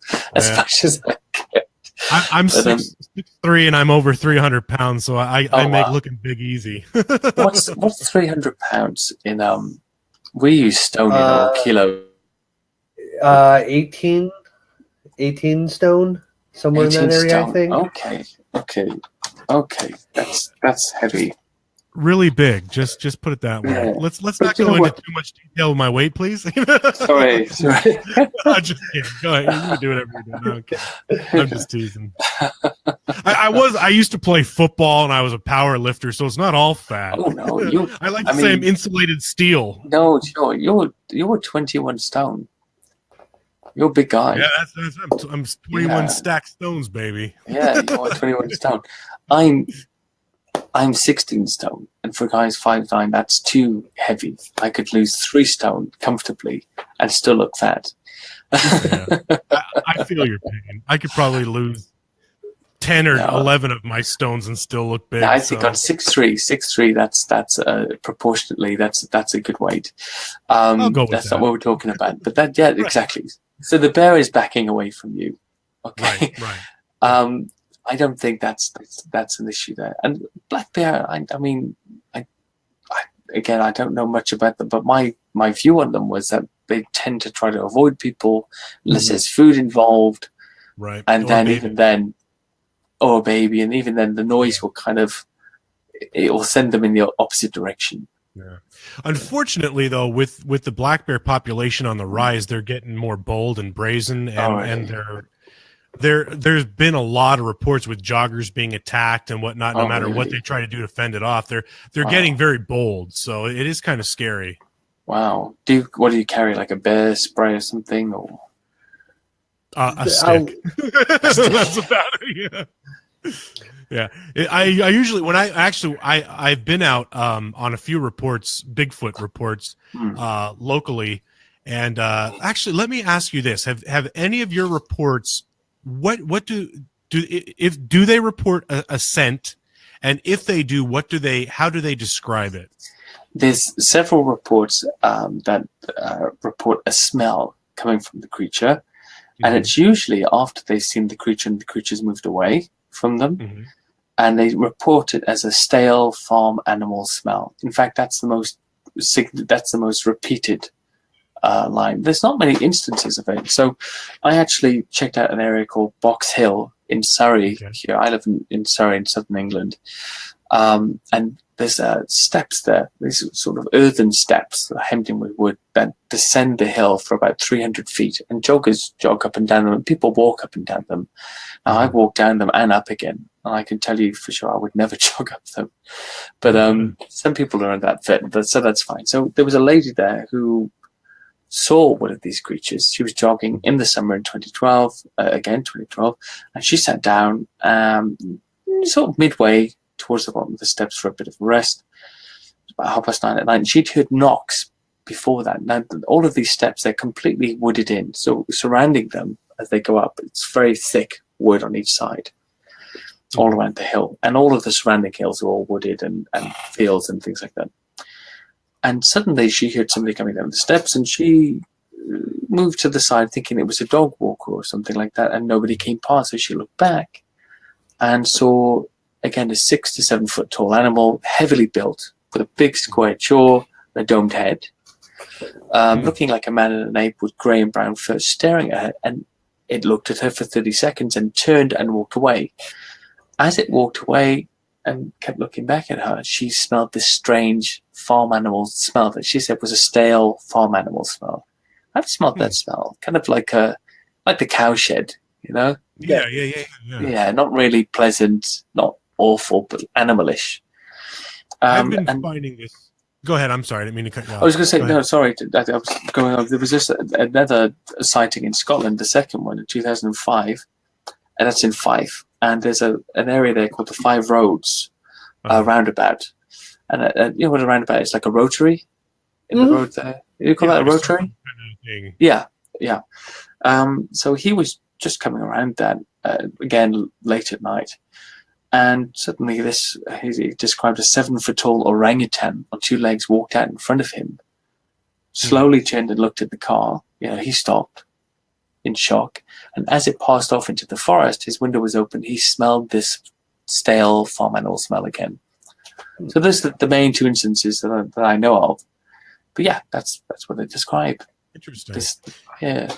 much as I can. I'm 6'3" and I'm over 300 pounds, so I make looking big easy. What's 300 pounds in we use stone or kilo? 18 stone, somewhere in that area, stone. I think. Okay. That's heavy. Really big. Just put it that way. Yeah. Let's not go into too much detail with my weight, please. Sorry. I'm just kidding. Go ahead. You can do whatever you're doing. Okay. I'm just teasing. I used to play football and I was a power lifter, so it's not all fat. Oh no, I like to say I'm insulated steel. No, you're 21 stone. You're a big guy. Yeah, I'm 21 stacked stones, baby. Yeah, you're 21 stone. I'm 16 stone, and for guys 5'9", that's too heavy. I could lose 3 stone comfortably and still look fat. Yeah. I feel your pain. I could probably lose 10 or 11 of my stones and still look big. I think on 6'3", that's proportionately that's a good weight. I'll go with that's that. not what we're talking about, but that exactly. So the bear is backing away from you. Okay, right. I don't think that's an issue there. And black bear, I don't know much about them, but my view on them was that they tend to try to avoid people unless there's food involved, right? And then even then, or a baby, and even then the noise will it will send them in the opposite direction. Yeah. Unfortunately, though, with the black bear population on the rise, they're getting more bold and brazen, and there's been a lot of reports with joggers being attacked and whatnot. No matter what they try to do to fend it off, they're getting very bold. So it is kind of scary. Wow. What do you carry, like a bear spray or something, or a stick? That's about it. Yeah. Yeah, I usually I've been out on a few reports, Bigfoot reports, locally, and actually let me ask you this: have any of your reports what do they report a scent, and if they do, how do they describe it? There's several reports that report a smell coming from the creature, and it's usually after they've seen the creature and the creature's moved away from them, and they report it as a stale farm animal smell. In fact, that's the most repeated line. There's not many instances of it. So I actually checked out an area called Box Hill in Surrey. Here, I live in Surrey in southern England, and there's steps there. These sort of earthen steps hemmed in with wood that descend the hill for about 300 feet, and joggers jog up and down them, and people walk up and down them. Now, I walk down them and up again, and I can tell you for sure I would never jog up them. But some people are that fit, so that's fine. So there was a lady there who saw one of these creatures. She was jogging in the summer in 2012, and she sat down sort of midway towards the bottom of the steps for a bit of a rest. It was about 9:30 at night, and she'd heard knocks before that. Now, all of these steps, they're completely wooded in, so surrounding them as they go up, it's very thick wood on each side, all around the hill, and all of the surrounding hills are all wooded and fields and things like that. And suddenly she heard somebody coming down the steps, and she moved to the side thinking it was a dog walker or something like that, and nobody came past, so she looked back and saw, again, a 6 to 7 foot tall animal, heavily built, with a big square jaw and a domed head, looking like a man and an ape with grey and brown fur, staring at her, and it looked at her for 30 seconds and turned and walked away. As it walked away and kept looking back at her, she smelled this strange farm animal smell that she said was a stale farm animal smell. I've smelled that smell, kind of like the cow shed, you know? Yeah, not really pleasant, not awful, but animalish. I've been finding this. Go ahead. I'm sorry. I didn't mean to cut you off. I was going to say, no, sorry. I was going on. There was just another sighting in Scotland, the second one in 2005, and that's in Fife. And there's an area there called the Five Roads roundabout. And you know what a roundabout is? Like a rotary in the road there. You call that a rotary? Yeah. So he was just coming around that, again, late at night. And suddenly he described a 7-foot-tall orangutan on 2 legs walked out in front of him, slowly turned and looked at the car. He stopped in shock. And as it passed off into the forest, his window was open. He smelled this stale farm animal smell again. So those are the main 2 instances that I know of. But yeah, that's what they describe. Interesting. Yeah.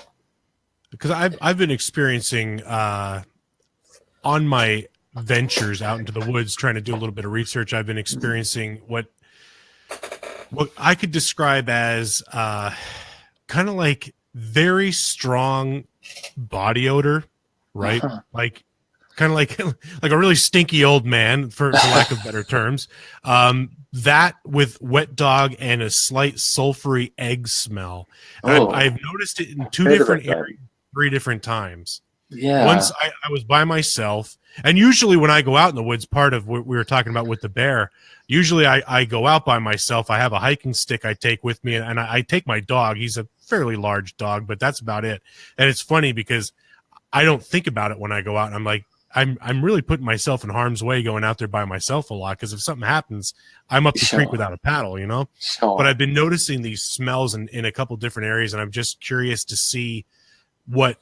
Because I've been experiencing on my ventures out into the woods, trying to do a little bit of research, I've been experiencing what I could describe as kind of like very strong body odor, right? Like kind of like a really stinky old man, for lack of better terms. That with wet dog and a slight sulfury egg smell. I've noticed it in 2 different areas, 3 different times. Yeah. Once I was by myself, and usually when I go out in the woods, part of what we were talking about with the bear, usually I go out by myself. I have a hiking stick I take with me, and I take my dog. He's a fairly large dog, but that's about it. And it's funny because I don't think about it when I go out, and I'm like, I'm really putting myself in harm's way going out there by myself a lot, because if something happens, I'm up the creek without a paddle, Sure. But I've been noticing these smells in a couple different areas, and I'm just curious to see what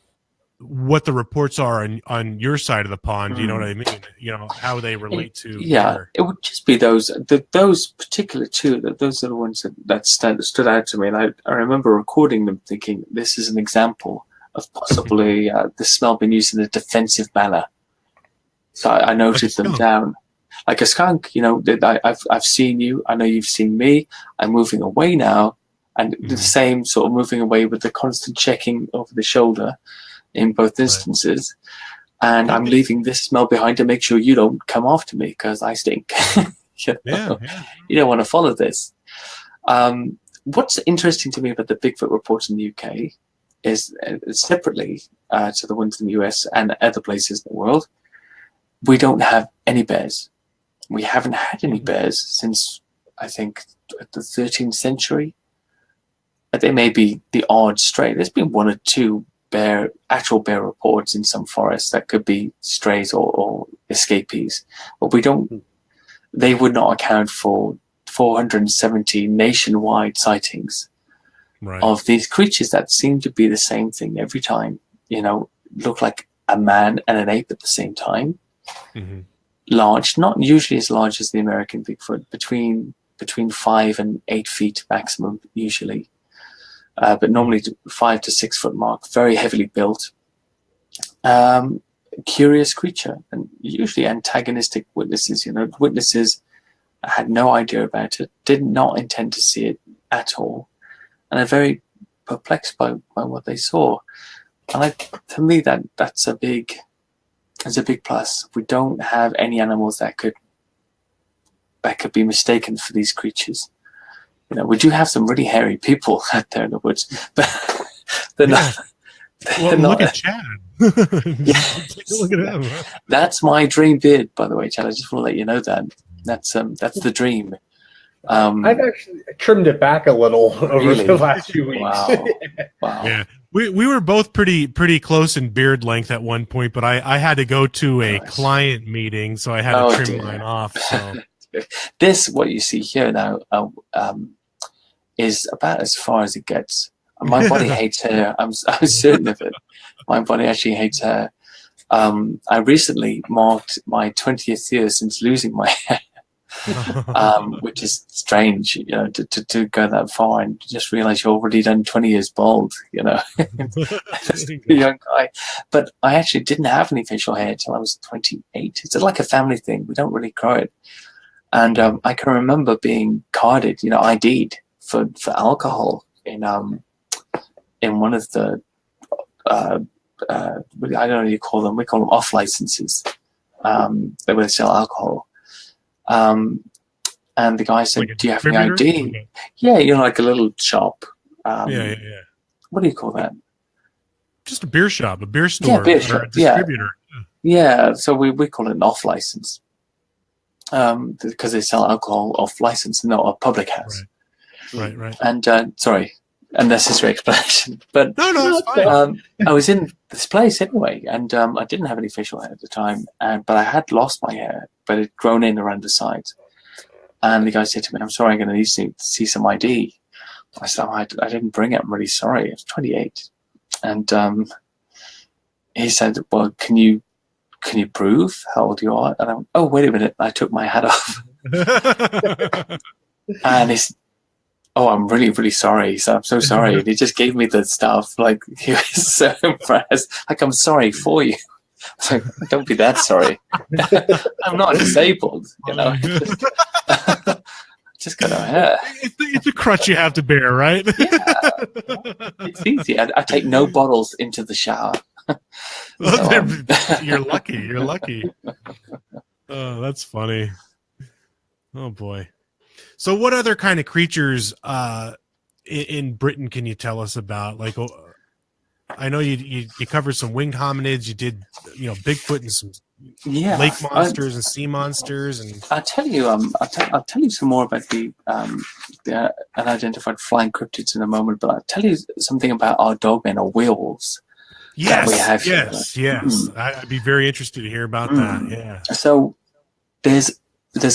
the reports are on your side of the pond. You know what I mean? How they relate to. It would just be those particular 2. Those are the ones that stood out to me. And I remember recording them, thinking this is an example of possibly the smell being used in a defensive manner. So I noted them down, like a skunk. I've seen you. I know you've seen me. I'm moving away now, and the same sort of moving away with the constant checking over the shoulder in both instances. Right. And I'm leaving this smell behind to make sure you don't come after me because I stink. You don't want to follow this. What's interesting to me about the Bigfoot reports in the UK is separately to the ones in the US and other places in the world, we don't have any bears. We haven't had any bears since, I think, the 13th century. There may be the odd stray. There's been 1 or 2 actual bear reports in some forests that could be strays or escapees, but they would not account for 470 nationwide sightings of these creatures that seem to be the same thing every time. Look like a man and an ape at the same time. Large, not usually as large as the American Bigfoot, between 5 and 8 feet maximum usually. But normally 5 to 6 foot mark, very heavily built, curious creature, and usually antagonistic witnesses. Witnesses had no idea about it, did not intend to see it at all, and are very perplexed by what they saw. And to me, that's a big plus. We don't have any animals that could be mistaken for these creatures. We do have some really hairy people out there in the woods, but they're not. Look at Chad. Look at him. That's my dream beard, by the way, Chad. I just want to let you know that. That's the dream. I've actually trimmed it back a little over the last few weeks. Wow. Yeah. We were both pretty close in beard length at one point, but I had to go to a client meeting, so I had to trim mine off. So this, what you see here now, is about as far as it gets. My body hates hair. I'm certain of it. My body actually hates hair. I recently marked my 20th year since losing my hair, which is strange, to go that far and just realize you're already done 20 years bald, As a young guy. But I actually didn't have any facial hair until I was 28. It's like a family thing. We don't really grow it. And I can remember being carded, ID'd for alcohol in one of the I don't know what you call them. We call them off licenses. They would sell alcohol. And the guy said, "Do you have any ID?" Okay. Yeah, like a little shop. Yeah. What do you call that? Just a beer shop, a beer store, yeah, beer shop, or a distributor. Yeah, so we call it an off license. Because they sell alcohol off license, not a public house. Right. And sorry, unnecessary explanation. But No, it's fine. I was in this place anyway, and I didn't have any facial hair at the time, but I had lost my hair, but it grown in around the sides. And the guy said to me, "I'm sorry, I'm going to need to see some ID." I said, I didn't bring it. I'm really sorry. I was 28. And he said, "Well, can you prove how old you are?" And I went, "Oh, wait a minute. I took my hat off." And he said, "Oh, I'm really, really sorry." He said, "I'm so sorry." And he just gave me the stuff. Like, he was so impressed. Like, "I'm sorry for you." I was like, "Don't be that sorry." I'm not disabled, you know. Just got no hair. It's a crutch you have to bear, right? Yeah, it's easy. I take no bottles into the shower. You're lucky. You're lucky. Oh, that's funny. Oh boy. So, what other kind of creatures in Britain can you tell us about? Like, I know you covered some winged hominids. You did, Bigfoot and some lake monsters and sea monsters. And I'll tell you, I'll tell you some more about the unidentified flying cryptids in a moment. But I'll tell you something about our dogmen or werewolves. Yes. I'd be very interested to hear about that. Yeah. So there's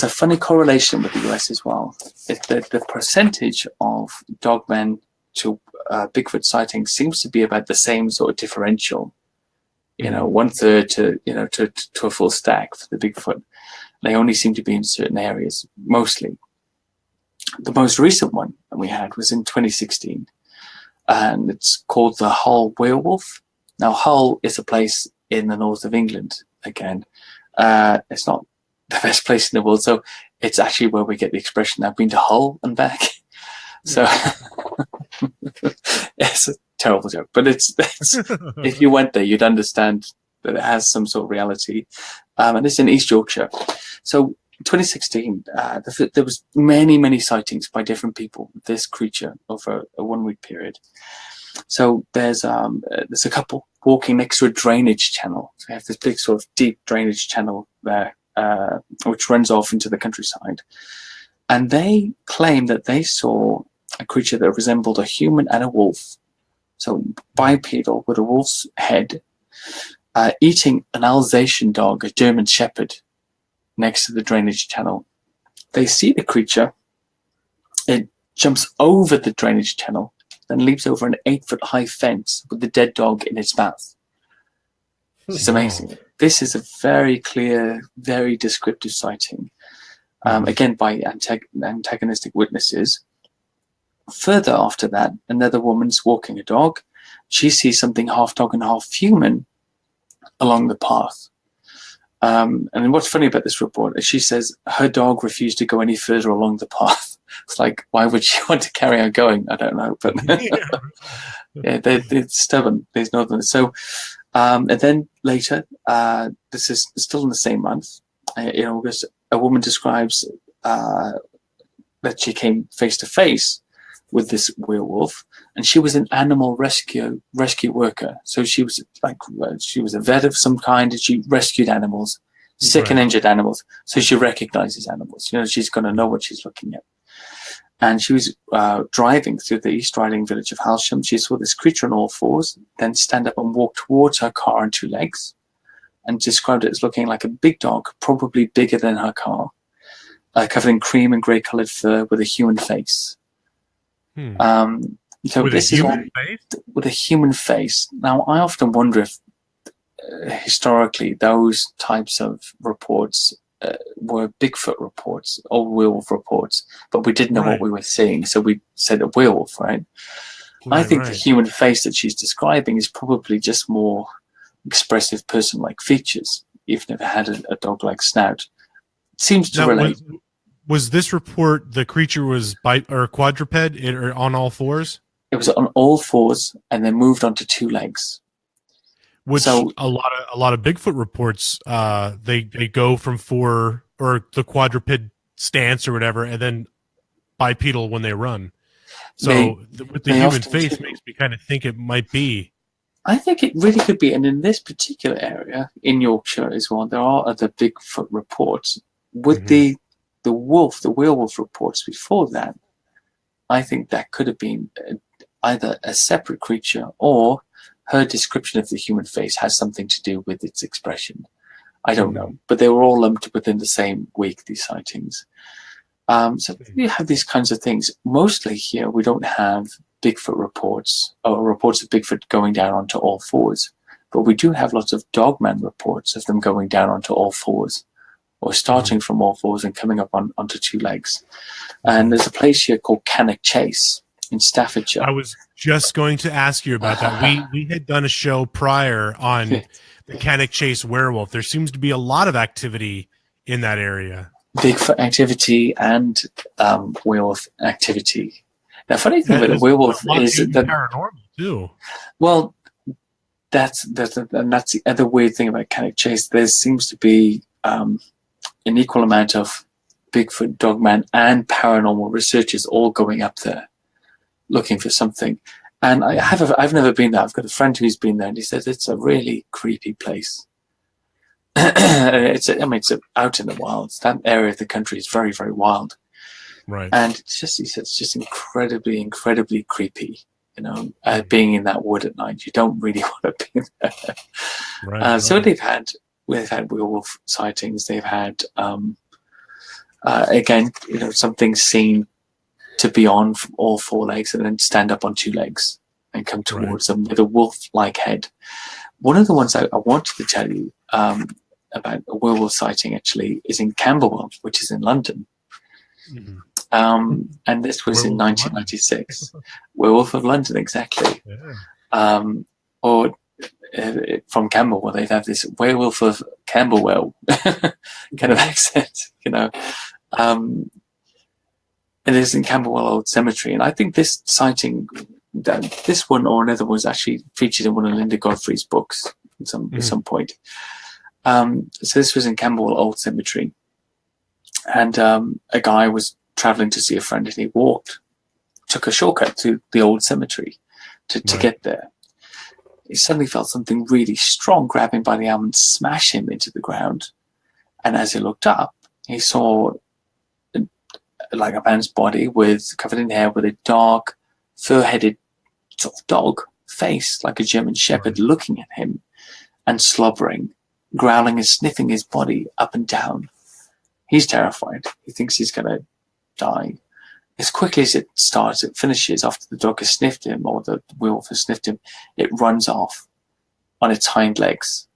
a funny correlation with the US as well. The percentage of dogmen to Bigfoot sightings seems to be about the same sort of differential. 1/3 to a full stack for the Bigfoot. They only seem to be in certain areas, mostly. The most recent one that we had was in 2016, and it's called the Hull Werewolf. Now, Hull is a place in the north of England. Again, it's not the best place in the world, so it's actually where we get the expression "I've been to Hull and back." So it's a terrible joke, but it's if you went there, you'd understand that it has some sort of reality. And it's in East Yorkshire. So 2016, there was many sightings by different people of this creature over a 1 week period. So there's a couple walking next to a drainage channel. So they have this big sort of deep drainage channel there, which runs off into the countryside. And they claim that they saw a creature that resembled a human and a wolf. So bipedal with a wolf's head, eating an Alsatian dog, a German shepherd, next to the drainage channel. They see the creature. It jumps over the drainage channel, then leaps over an 8-foot-high fence with the dead dog in its mouth. This is amazing. This is a very clear, very descriptive sighting. Again, by antagonistic witnesses. Further after that, another woman's walking a dog. She sees something half dog and half human along the path. And what's funny about this report is she says her dog refused to go any further along the path. It's like, why would she want to carry on going? I don't know. But yeah, they're stubborn. There's nothing. So, and then later, this is still in the same month, in August, a woman describes that she came face to face with this werewolf, and she was an animal rescue worker. So she was she was a vet of some kind, and she rescued animals, sick and injured animals. So she recognizes animals. She's going to know what she's looking at. And she was driving through the East Riding village of Halsham. She saw this creature on all fours, then stand up and walk towards her car on 2 legs, and described it as looking like a big dog, probably bigger than her car, covered in cream and grey-coloured fur with a human face. So with this a is human face? With a human face. Now, I often wonder if historically those types of reports were Bigfoot reports or werewolf reports, but we didn't know what we were seeing, so we said a werewolf, right? I think the human face that she's describing is probably just more expressive person-like features, even if it had a dog-like snout. It seems to relate. Was this report the creature was quadruped or on all fours? It was on all fours and then moved onto 2 legs. Which a lot of Bigfoot reports, they go from 4 or the quadruped stance or whatever, and then bipedal when they run. So with the human face makes me kind of think it might be. I think it really could be, and in this particular area in Yorkshire as well, there are other Bigfoot reports. With the werewolf reports before that, I think that could have been either a separate creature or her description of the human face has something to do with its expression. I don't know, but they were all lumped within the same week, these sightings. So we have these kinds of things. Mostly here, we don't have Bigfoot reports or reports of Bigfoot going down onto all fours, but we do have lots of dogman reports of them going down onto all fours, or starting from all fours and coming up onto two legs. And there's a place here called Cannock Chase in Staffordshire. I was just going to ask you about that. We had done a show prior on the Cannock Chase werewolf. There seems to be a lot of activity in that area. Bigfoot activity and werewolf activity. Now, funny thing about the werewolf is that paranormal too. Well, that's the other weird thing about Cannock Chase. There seems to be an equal amount of Bigfoot, dogman, and paranormal researchers all going up there looking for something. And I've never been there. I've got a friend who's been there, and he says it's a really creepy place. It's out in the wilds. That area of the country is very, very wild. Right. And he said it's just incredibly, incredibly creepy. Being in that wood at night, you don't really want to be there. Right. So we've had werewolf sightings. They've had again, something seen to be on all four legs and then stand up on two legs and come towards them with a wolf-like head. One of the ones I wanted to tell you about a werewolf sighting actually is in Camberwell, which is in London. And this was in 1996. Werewolf of London, exactly. Yeah. From Camberwell, they'd have this werewolf of Camberwell kind of accent, It is in Camberwell Old Cemetery, and I think this sighting, this one or another, was actually featured in one of Linda Godfrey's books at some point. So this was in Camberwell Old Cemetery, and a guy was traveling to see a friend, and he took a shortcut to the old cemetery to get there. He suddenly felt something really strong grab him by the arm and smash him into the ground. And as he looked up, he saw like a man's body covered in hair with a dark, fur-headed sort of dog face, like a German shepherd, looking at him and slobbering, growling and sniffing his body up and down. He's terrified. He thinks he's going to die. As quickly as it finishes after the dog has sniffed him, or the werewolf has sniffed him, it runs off on its hind legs.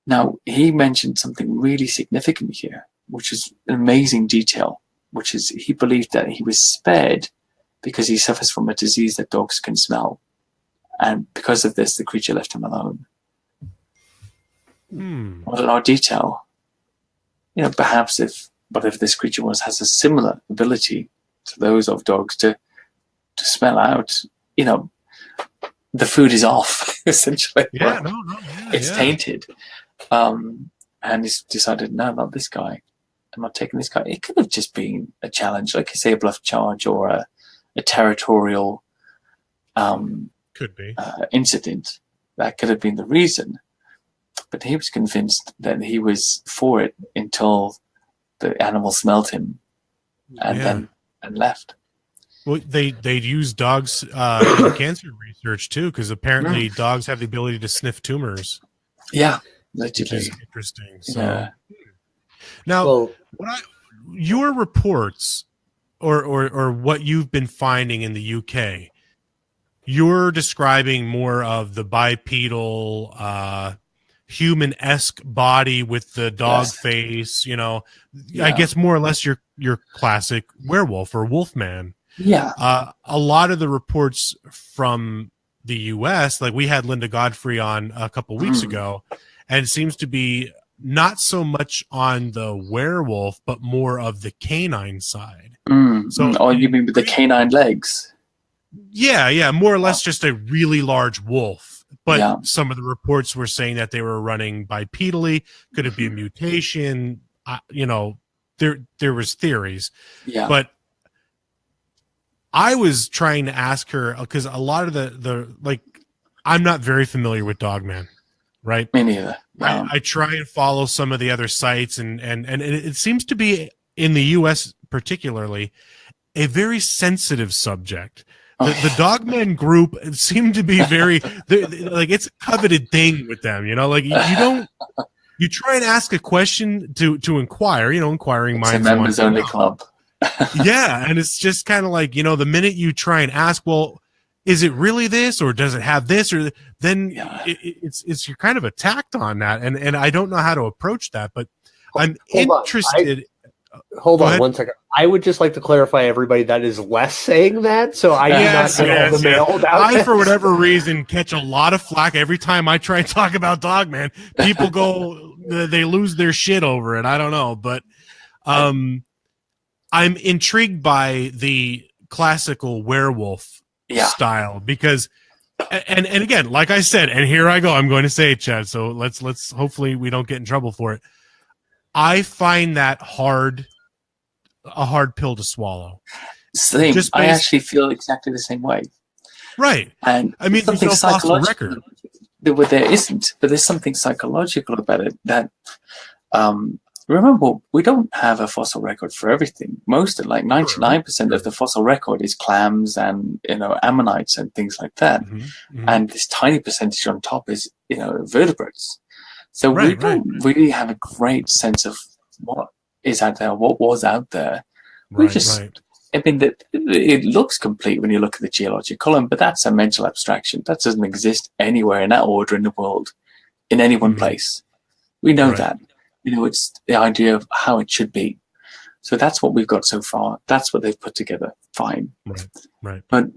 Now, he mentioned something really significant here, which is an amazing detail, which is he believed that he was spared because he suffers from a disease that dogs can smell. And because of this, the creature left him alone. What an odd detail. Perhaps if whatever this creature has a similar ability to those of dogs to smell out, the food is off, essentially. Yeah, it's tainted. And he's decided, no, not this guy. I'm not taking this guy. It could have just been a challenge, like I say, a bluff charge or a territorial could be incident. That could have been the reason. But he was convinced that he was for it until the animal smelled him and left. Well, they'd use dogs in cancer research too, because apparently dogs have the ability to sniff tumors. Yeah, which is interesting. So now, your reports or what you've been finding in the UK, you're describing more of the bipedal, human-esque body with the dog face. I guess more or less your classic werewolf or wolfman. Yeah. A lot of the reports from the US, like we had Linda Godfrey on a couple weeks ago, and it seems to be not so much on the werewolf, but more of the canine side. So, you mean with the canine legs? Yeah, more or less just a really large wolf. But some of the reports were saying that they were running bipedally. Could it be a mutation? There was theories. Yeah. But I was trying to ask her, because a lot of the I'm not very familiar with Dogman, right? Me neither. I try and follow some of the other sites, and it seems to be, in the U.S. particularly, a very sensitive subject. the dogmen group seem to be very like it's a coveted thing with them. Like you don't. You try and ask a question to inquire. Inquiring It's a minds members only club. Yeah, and it's just kind of like the minute you try and ask, well, is it really this, or does it have this, or then it's you're kind of attacked on that, and I don't know how to approach that, but I'm interested. Hold on 1 second. I would just like to clarify, everybody, that is Les saying that, so I do not get all the mail about I, for whatever reason, catch a lot of flack every time I try and talk about Dogman. People they lose their shit over it. I don't know, but I'm intrigued by the classical werewolf style because, and again, like I said, and here I go, I'm going to say it, Chad. So let's hopefully we don't get in trouble for it. I find that a hard pill to swallow. Same. I actually feel exactly the same way. Right. And I mean, there's no fossil record. There isn't, but there's something psychological about it that, remember, we don't have a fossil record for everything. Most of, like 99% of the fossil record is clams and, ammonites and things like that. And this tiny percentage on top is, vertebrates. So we don't really have a great sense of what is out there, what was out there. I mean, it looks complete when you look at the geologic column, but that's a mental abstraction. That doesn't exist anywhere in that order in the world, in any one place. We know that. It's the idea of how it should be. So that's what we've got so far. That's what they've put together. Fine. Right. But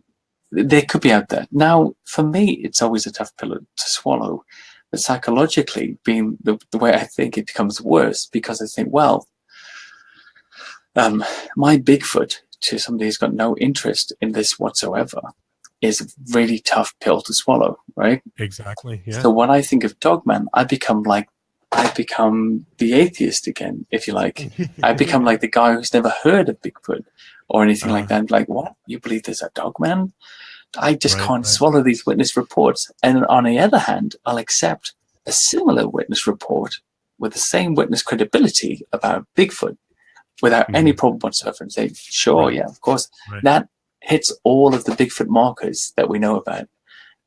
they could be out there. Now, for me, it's always a tough pill to swallow. But psychologically, being the way I think it becomes worse, because I think, well, my Bigfoot, to somebody who's got no interest in this whatsoever, is a really tough pill to swallow, right? Exactly. Yeah. So when I think of Dogman, I become the atheist again, if you like. I become like the guy who's never heard of Bigfoot or anything like that. Like, what? You believe there's a Dogman? I just can't swallow these witness reports. And on the other hand, I'll accept a similar witness report with the same witness credibility about Bigfoot without any problem whatsoever and say, sure, yeah, of course. That hits all of the Bigfoot markers that we know about.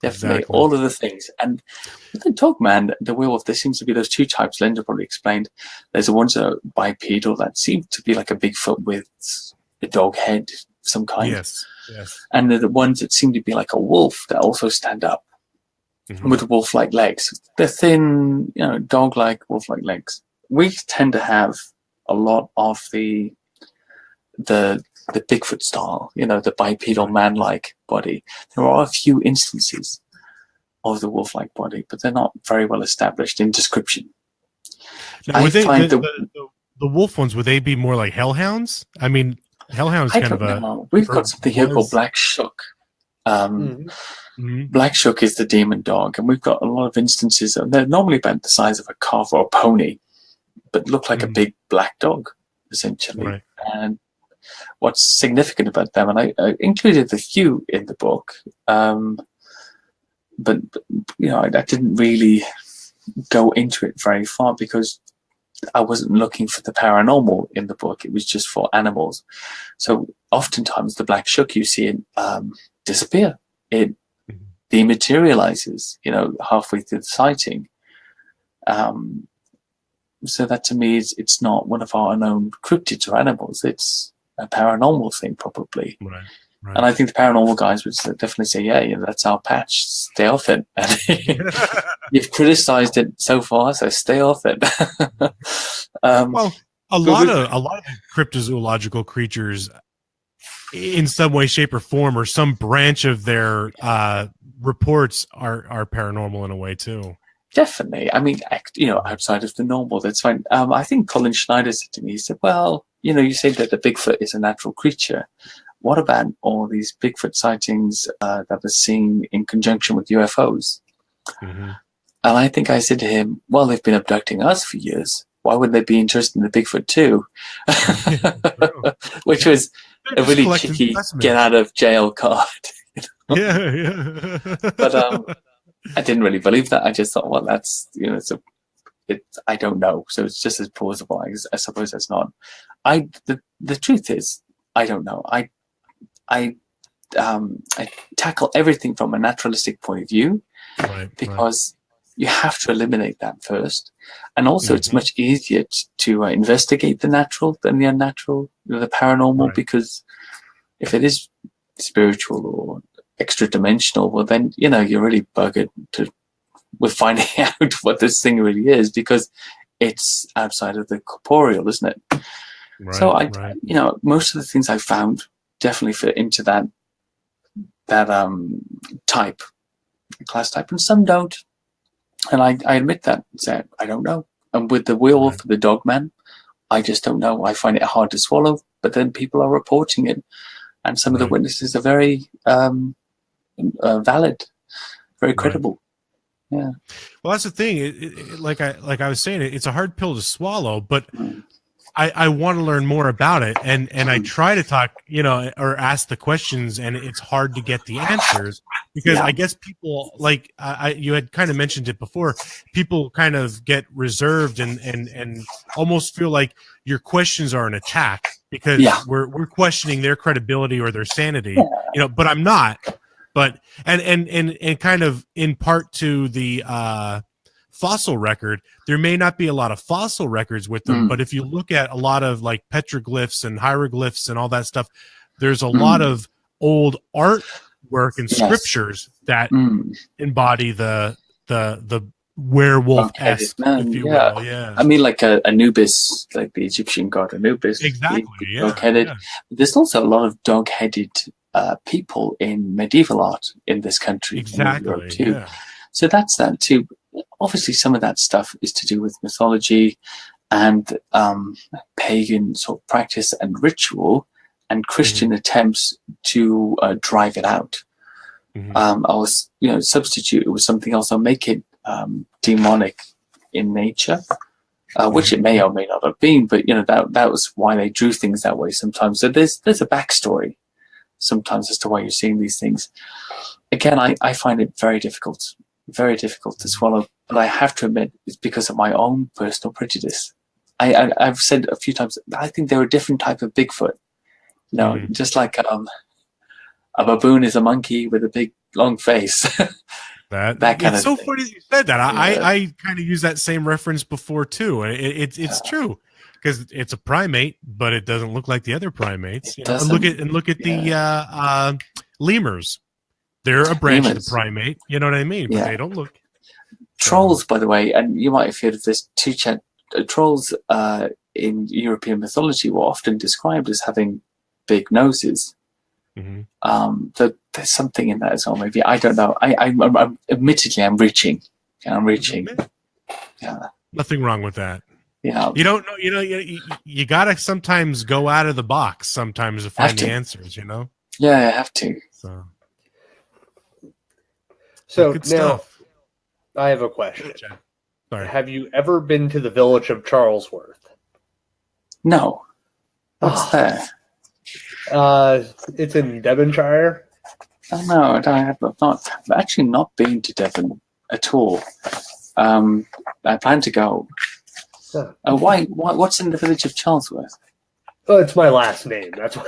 Definitely, all of the things. And with the Dogman, the werewolf, there seems to be those two types Linda probably explained. There's the ones that are bipedal that seem to be like a Bigfoot with a dog head of some kind. Yes. And they're the ones that seem to be like a wolf that also stand up with wolf-like legs. They're thin, dog-like, wolf-like legs. We tend to have a lot of the Bigfoot style, the bipedal man-like body. There are a few instances of the wolf-like body, but they're not very well established in description. Now, the wolf ones, would they be more like hellhounds? I mean, hellhounds kind of a... We've got something here called Black Shook. Black Shook is the demon dog, and we've got a lot of instances. They're normally about the size of a calf or a pony, but look like a big black dog, essentially. And what's significant about them, and I included a few in the book, but I didn't really go into it very far because I wasn't looking for the paranormal in the book. It was just for animals. So oftentimes the Black Shook, you see it disappear. It dematerializes, halfway through the sighting. So that to me it's not one of our known cryptids or animals. It's a paranormal thing, probably. Right. And I think the paranormal guys would definitely say, yeah, that's our patch. Stay off it. You've criticized it so far, so stay off it. Well, a lot of cryptozoological creatures, in some way, shape, or form, or some branch of their reports are paranormal in a way too. Definitely. I mean, outside of the normal, that's fine. I think Colin Schneider said to me, he said, well, you say that the Bigfoot is a natural creature. What about all these Bigfoot sightings that are seen in conjunction with UFOs? And I think I said to him, well, they've been abducting us for years. Why would they be interested in the Bigfoot too? Which was a really cheeky get out of jail card. Yeah. But I didn't really believe that. I just thought, well, that's, I don't know. So it's just as plausible. I suppose it's not. The truth is, I don't know. I I tackle everything from a naturalistic point of view, because you have to eliminate that first. And also, it's much easier to investigate the natural than the unnatural, the paranormal, because if it is spiritual or extra dimensional, well, then, you're really buggered with finding out what this thing really is, because it's outside of the corporeal, isn't it? So most of the things I found definitely fit into that class type, and some don't. And I admit that and say, I don't know. And with the werewolf, the dog man, I just don't know. I find it hard to swallow, but then people are reporting it. And some of the witnesses are very valid, very credible. Yeah. Well, that's the thing. Like I was saying, it's a hard pill to swallow, but I want to learn more about it, and I try to talk, or ask the questions, and it's hard to get the answers, because I guess people, like you had kind of mentioned it before, people kind of get reserved and almost feel like your questions are an attack, because we're questioning their credibility or their sanity, but I'm not. But and kind of in part to the fossil record, there may not be a lot of fossil records with them, but if you look at a lot of like petroglyphs and hieroglyphs and all that stuff, there's a lot of old artwork and scriptures that embody the werewolf-esque, if you will. Yeah. I mean, like Anubis, like the Egyptian god Anubis. Exactly. Dog-headed. There's also a lot of dog-headed people in medieval art in this country. Exactly. Too. Yeah. So that's that too. Obviously, some of that stuff is to do with mythology and pagan sort of practice and ritual, and Christian attempts to drive it out. I was, substitute it with something else. I'll make it demonic in nature, which it may or may not have been, but that was why they drew things that way sometimes. So there's a backstory sometimes as to why you're seeing these things. Again, I find it very difficult to swallow, but I have to admit it's because of my own personal prejudice. I've said a few times, I think they're a different type of Bigfoot. Just like a baboon is a monkey with a big long face. That kind it's of so thing. Funny that you said that. I kind of used that same reference before too. It's true, because it's a primate, but it doesn't look like the other primates. Look at the lemurs. They're a branch of the primate. You know what I mean? But they don't look. Trolls, by the way, and you might have heard of this too, Chad. Trolls in European mythology were often described as having big noses. There's something in that as well. Maybe, I don't know. I'm admittedly, I'm reaching. Yeah. Nothing wrong with that. Yeah. You don't know. You gotta sometimes go out of the box sometimes to find the answers. Yeah, I have to. So now, stuff. I have a question. Sorry. Have you ever been to the village of Charlesworth? No. What's that? It's in Devonshire. Oh, no, I've actually not been to Devon at all. I plan to go. Why? What's in the village of Charlesworth? Oh, it's my last name. That's why.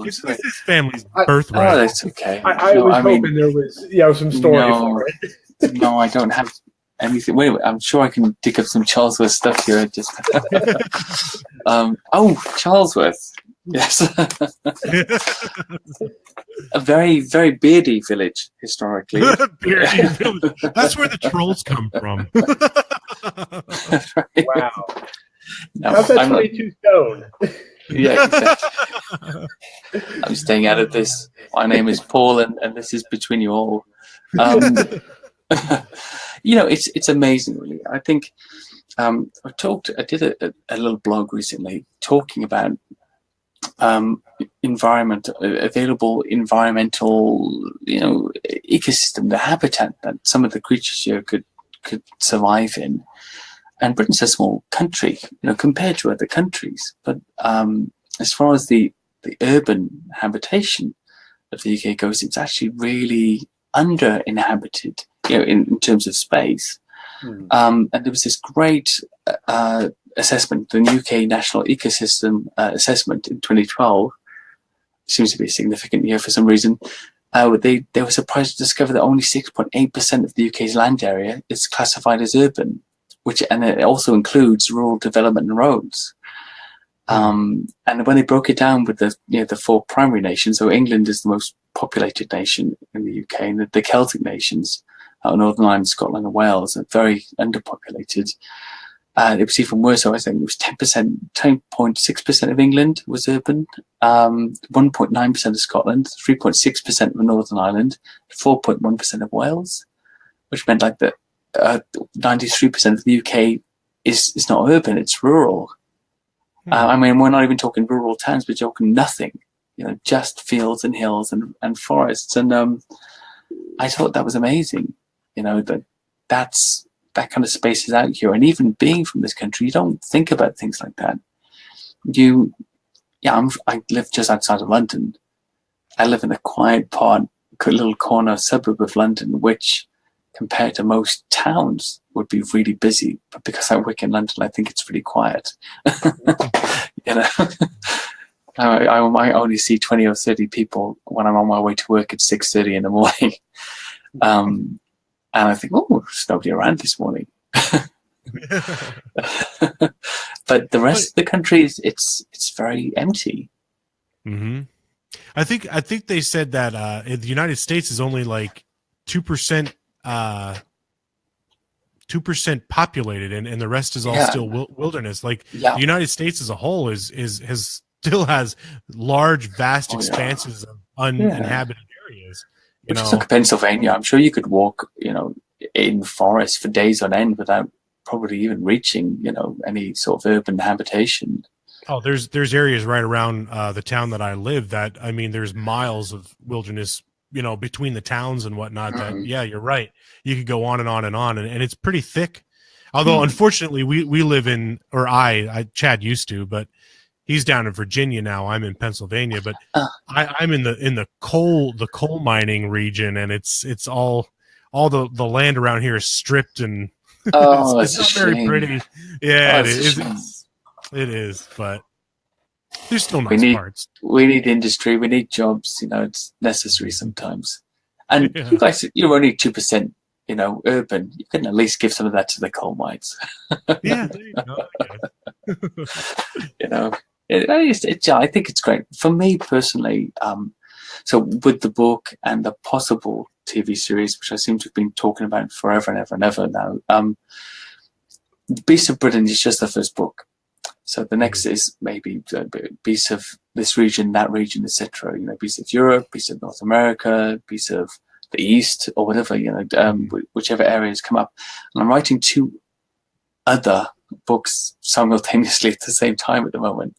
It's his family's birthright. Oh, that's okay. I was hoping there was, some story for it. No, I don't have anything. Wait, I'm sure I can dig up some Charlesworth stuff here. Charlesworth. Yes. A very, very beardy village historically. Beardy village. That's where the trolls come from. Right. Wow. No, how's that 22 stone? Yeah, exactly. I'm staying out of this. My name is Paul, and this is between you all. It's amazing, really. I think I did a little blog recently talking about available environmental, ecosystem, the habitat that some of the creatures here could survive in. And Britain's a small country, compared to other countries. But as far as the urban habitation of the UK goes, it's actually really under-inhabited, in terms of space. And there was this great assessment, the UK National Ecosystem Assessment in 2012, seems to be a significant year for some reason. They were surprised to discover that only 6.8% of the UK's land area is classified as urban, and it also includes rural development and roads. And when they broke it down with the four primary nations, so England is the most populated nation in the UK, and the Celtic nations, Northern Ireland, Scotland, and Wales, are very underpopulated. It was even worse. So I think it was 10.6% of England was urban, 1.9% of Scotland, 3.6% of Northern Ireland, 4.1% of Wales, which meant like that 93% of the UK is not urban; it's rural. I mean, we're not even talking rural towns; we're talking nothing. Just fields and hills and forests. And I thought that was amazing. That kind of space is out here. And even being from this country, you don't think about things like that. I live just outside of London. I live in a quiet little corner suburb of London, which compared to most towns would be really busy. But because I work in London, I think it's really quiet. I only see 20 or 30 people when I'm on my way to work at 6:30 in the morning. And I think, there's nobody around this morning. But the rest of the country, it's very empty. Mm-hmm. I think they said that the United States is only like 2% populated, and the rest is all still wilderness. Like the United States as a whole has still has large, vast expanses of uninhabited areas. Just look at Pennsylvania. I'm sure you could walk, in forests for days on end without probably even reaching, any sort of urban habitation. Oh, there's areas right around the town that I live that, I mean, there's miles of wilderness, between the towns and whatnot. That you're right. You could go on and on and on, and it's pretty thick. Although unfortunately we live in, or Chad used to, but he's down in Virginia now. I'm in Pennsylvania, but I'm in the coal mining region, and it's all the land around here is stripped, and it's not very pretty. Yeah, it is. It is, but there's still nice parts. We need industry. We need jobs. It's necessary sometimes. And you guys, you're only 2%, urban. You can at least give some of that to the coal mines. Yeah, there you go. I think it's great for me personally. So with the book and the possible TV series, which I seem to have been talking about forever and ever and ever now, Beasts of Britain is just the first book. So the next is maybe Beasts of this region, that region, etc. Beasts of Europe, Beasts of North America, Beasts of the East, or whatever. Whichever areas come up. And I'm writing 2 other books simultaneously at the same time at the moment.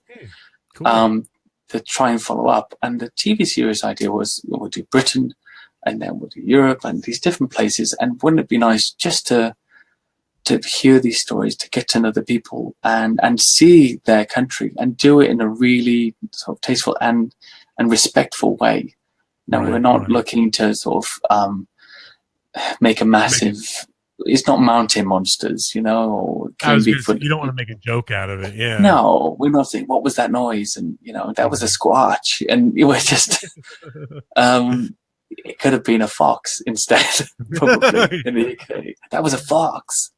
Cool. To try and follow up. And the TV series idea was we'll do Britain, and then we'll do Europe and these different places. And wouldn't it be nice just to hear these stories, to get to know the people and see their country, and do it in a really sort of tasteful and respectful way. Now, we're not looking to sort of make a massive... It's not mountain monsters, or you don't want to make a joke out of it. Yeah. No, we're not saying, what was that noise? And, that was a squatch. And we're just, it could have been a fox instead, probably in the UK. That was a fox.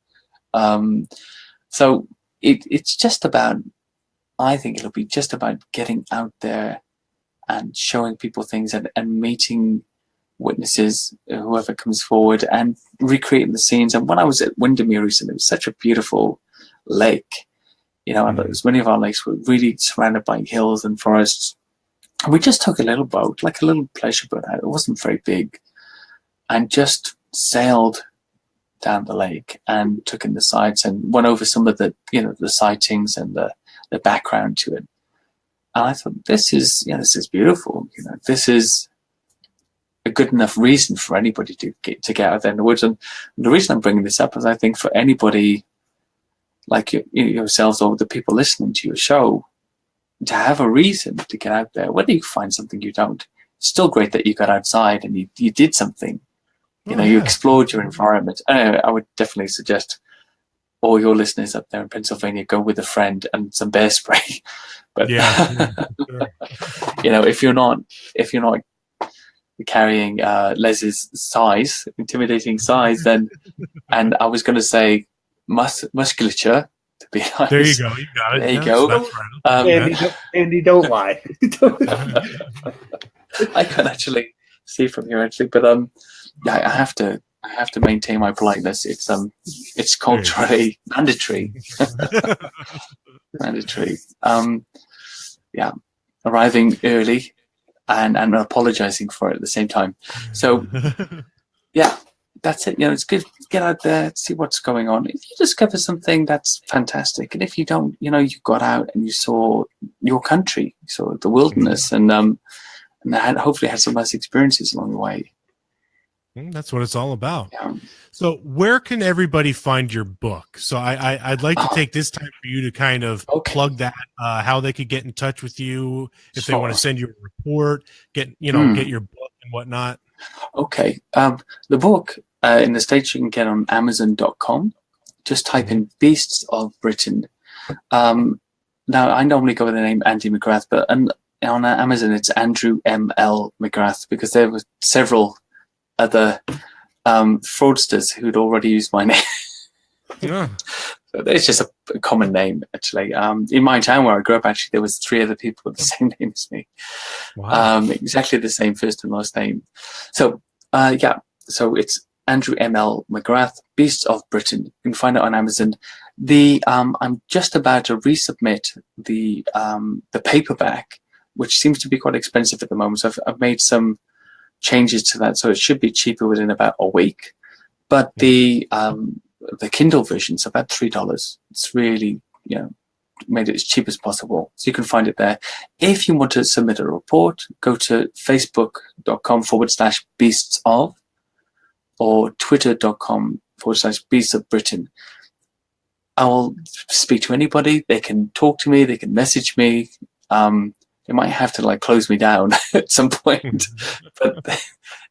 So it's just about, I think it'll be just about getting out there and showing people things and meeting witnesses, whoever comes forward, and recreating the scenes. And when I was at Windermere recently, it was such a beautiful lake, and as many of our lakes were really surrounded by hills and forests. And we just took a little boat, like a little pleasure boat out. It wasn't very big, and just sailed down the lake and took in the sights and went over some of the, the sightings and the background to it. And I thought, this is beautiful. This is a good enough reason for anybody to get out there in the woods. And the reason I'm bringing this up is I think for anybody like yourselves or the people listening to your show to have a reason to get out there, whether you find something you don't, it's still great that you got outside and you did something. You explored your environment. I would definitely suggest all your listeners up there in Pennsylvania, go with a friend and some bear spray. But Yeah. if you're not carrying Les's intimidating size, then, and I was going to say musculature, to be honest. There you go. You got it. There you Yeah, go. so that's right. Andy, don't lie. I can actually see from here, actually, but yeah, I have to maintain my politeness. It's culturally mandatory. Mandatory. Yeah, arriving early and apologizing for it at the same time. So yeah, that's it. It's good. Get out there, see what's going on. If you discover something, that's fantastic. And if you don't, you got out and you saw your country, you saw the wilderness, and hopefully had some nice experiences along the way. That's what it's all about. Yeah. So where can everybody find your book? So I'd like to take this time for you to kind of plug that, how they could get in touch with you if they want to send you a report, get your book and whatnot. Okay. The book in the States you can get on Amazon.com. Just type in Beasts of Britain. Now I normally go with the name Andy McGrath, but on Amazon it's Andrew M.L. McGrath, because there were several other fraudsters who'd already used my name. Yeah. So it's just a common name, actually. In my town where I grew up, actually, there was 3 other people with the same name as me. Wow. Exactly the same first and last name. So, so it's Andrew M.L. McGrath, Beasts of Britain. You can find it on Amazon. I'm just about to resubmit the paperback, which seems to be quite expensive at the moment. So I've made some changes to that, so it should be cheaper within about a week. But the Kindle version's about $3. It's really made it as cheap as possible, so you can find it there. If you want to submit a report, go to facebook.com/beasts of, or twitter.com/beasts of Britain. I will speak to anybody. They can talk to me, they can message me. They might have to close me down at some point, but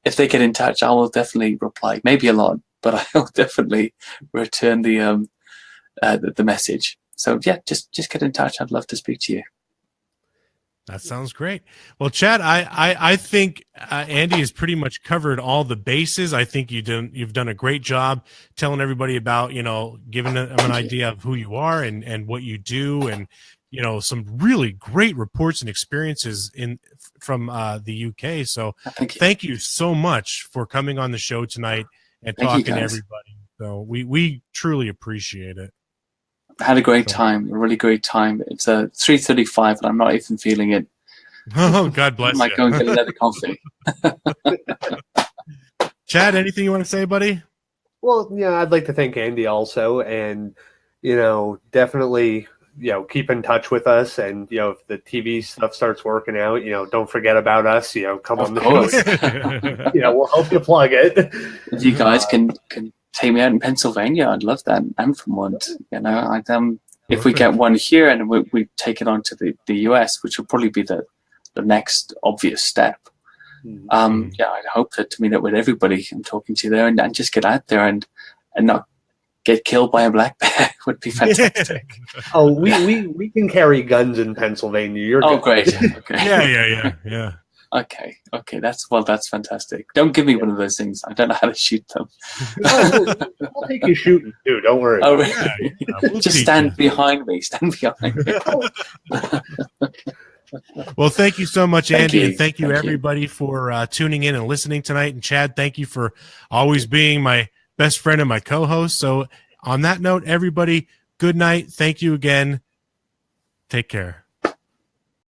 if they get in touch, I will definitely reply. Maybe a lot, but I will definitely return the message. So yeah, just get in touch. I'd love to speak to you. That sounds great. Well, Chad, I think Andy has pretty much covered all the bases. I think you've done a great job telling everybody about, giving them an idea of who you are and what you do, and some really great reports and experiences from the UK. So thank you so much for coming on the show tonight and talking to everybody. So we truly appreciate it. I had a great time, a really great time. It's 3:35 and I'm not even feeling it. Oh, God bless you. I might go and get another coffee. Chad, anything you want to say, buddy? Well, I'd like to thank Andy also, and definitely keep in touch with us, and if the TV stuff starts working out, don't forget about us. Come on the show. We'll help you plug it. If you guys can take me out in Pennsylvania, I'd love that. I'm from one. If we get one here and we take it on to the US, which will probably be the next obvious step. I'd hope to meet up with everybody I'm talking to there, and just get out there and not get killed by a black bear would be fantastic. Oh, we can carry guns in Pennsylvania. You're good. Great. Okay. Yeah. Okay. That's fantastic. Don't give me one of those things. I don't know how to shoot them. We'll take you shooting too. Don't worry. Oh, really? We'll just stand behind me. Stand behind me. Well, thank you so much, Andy, and thank you everybody for tuning in and listening tonight. And Chad, thank you for always being my best friend and my co-host. So on that note, everybody, good night. Thank you again. Take care.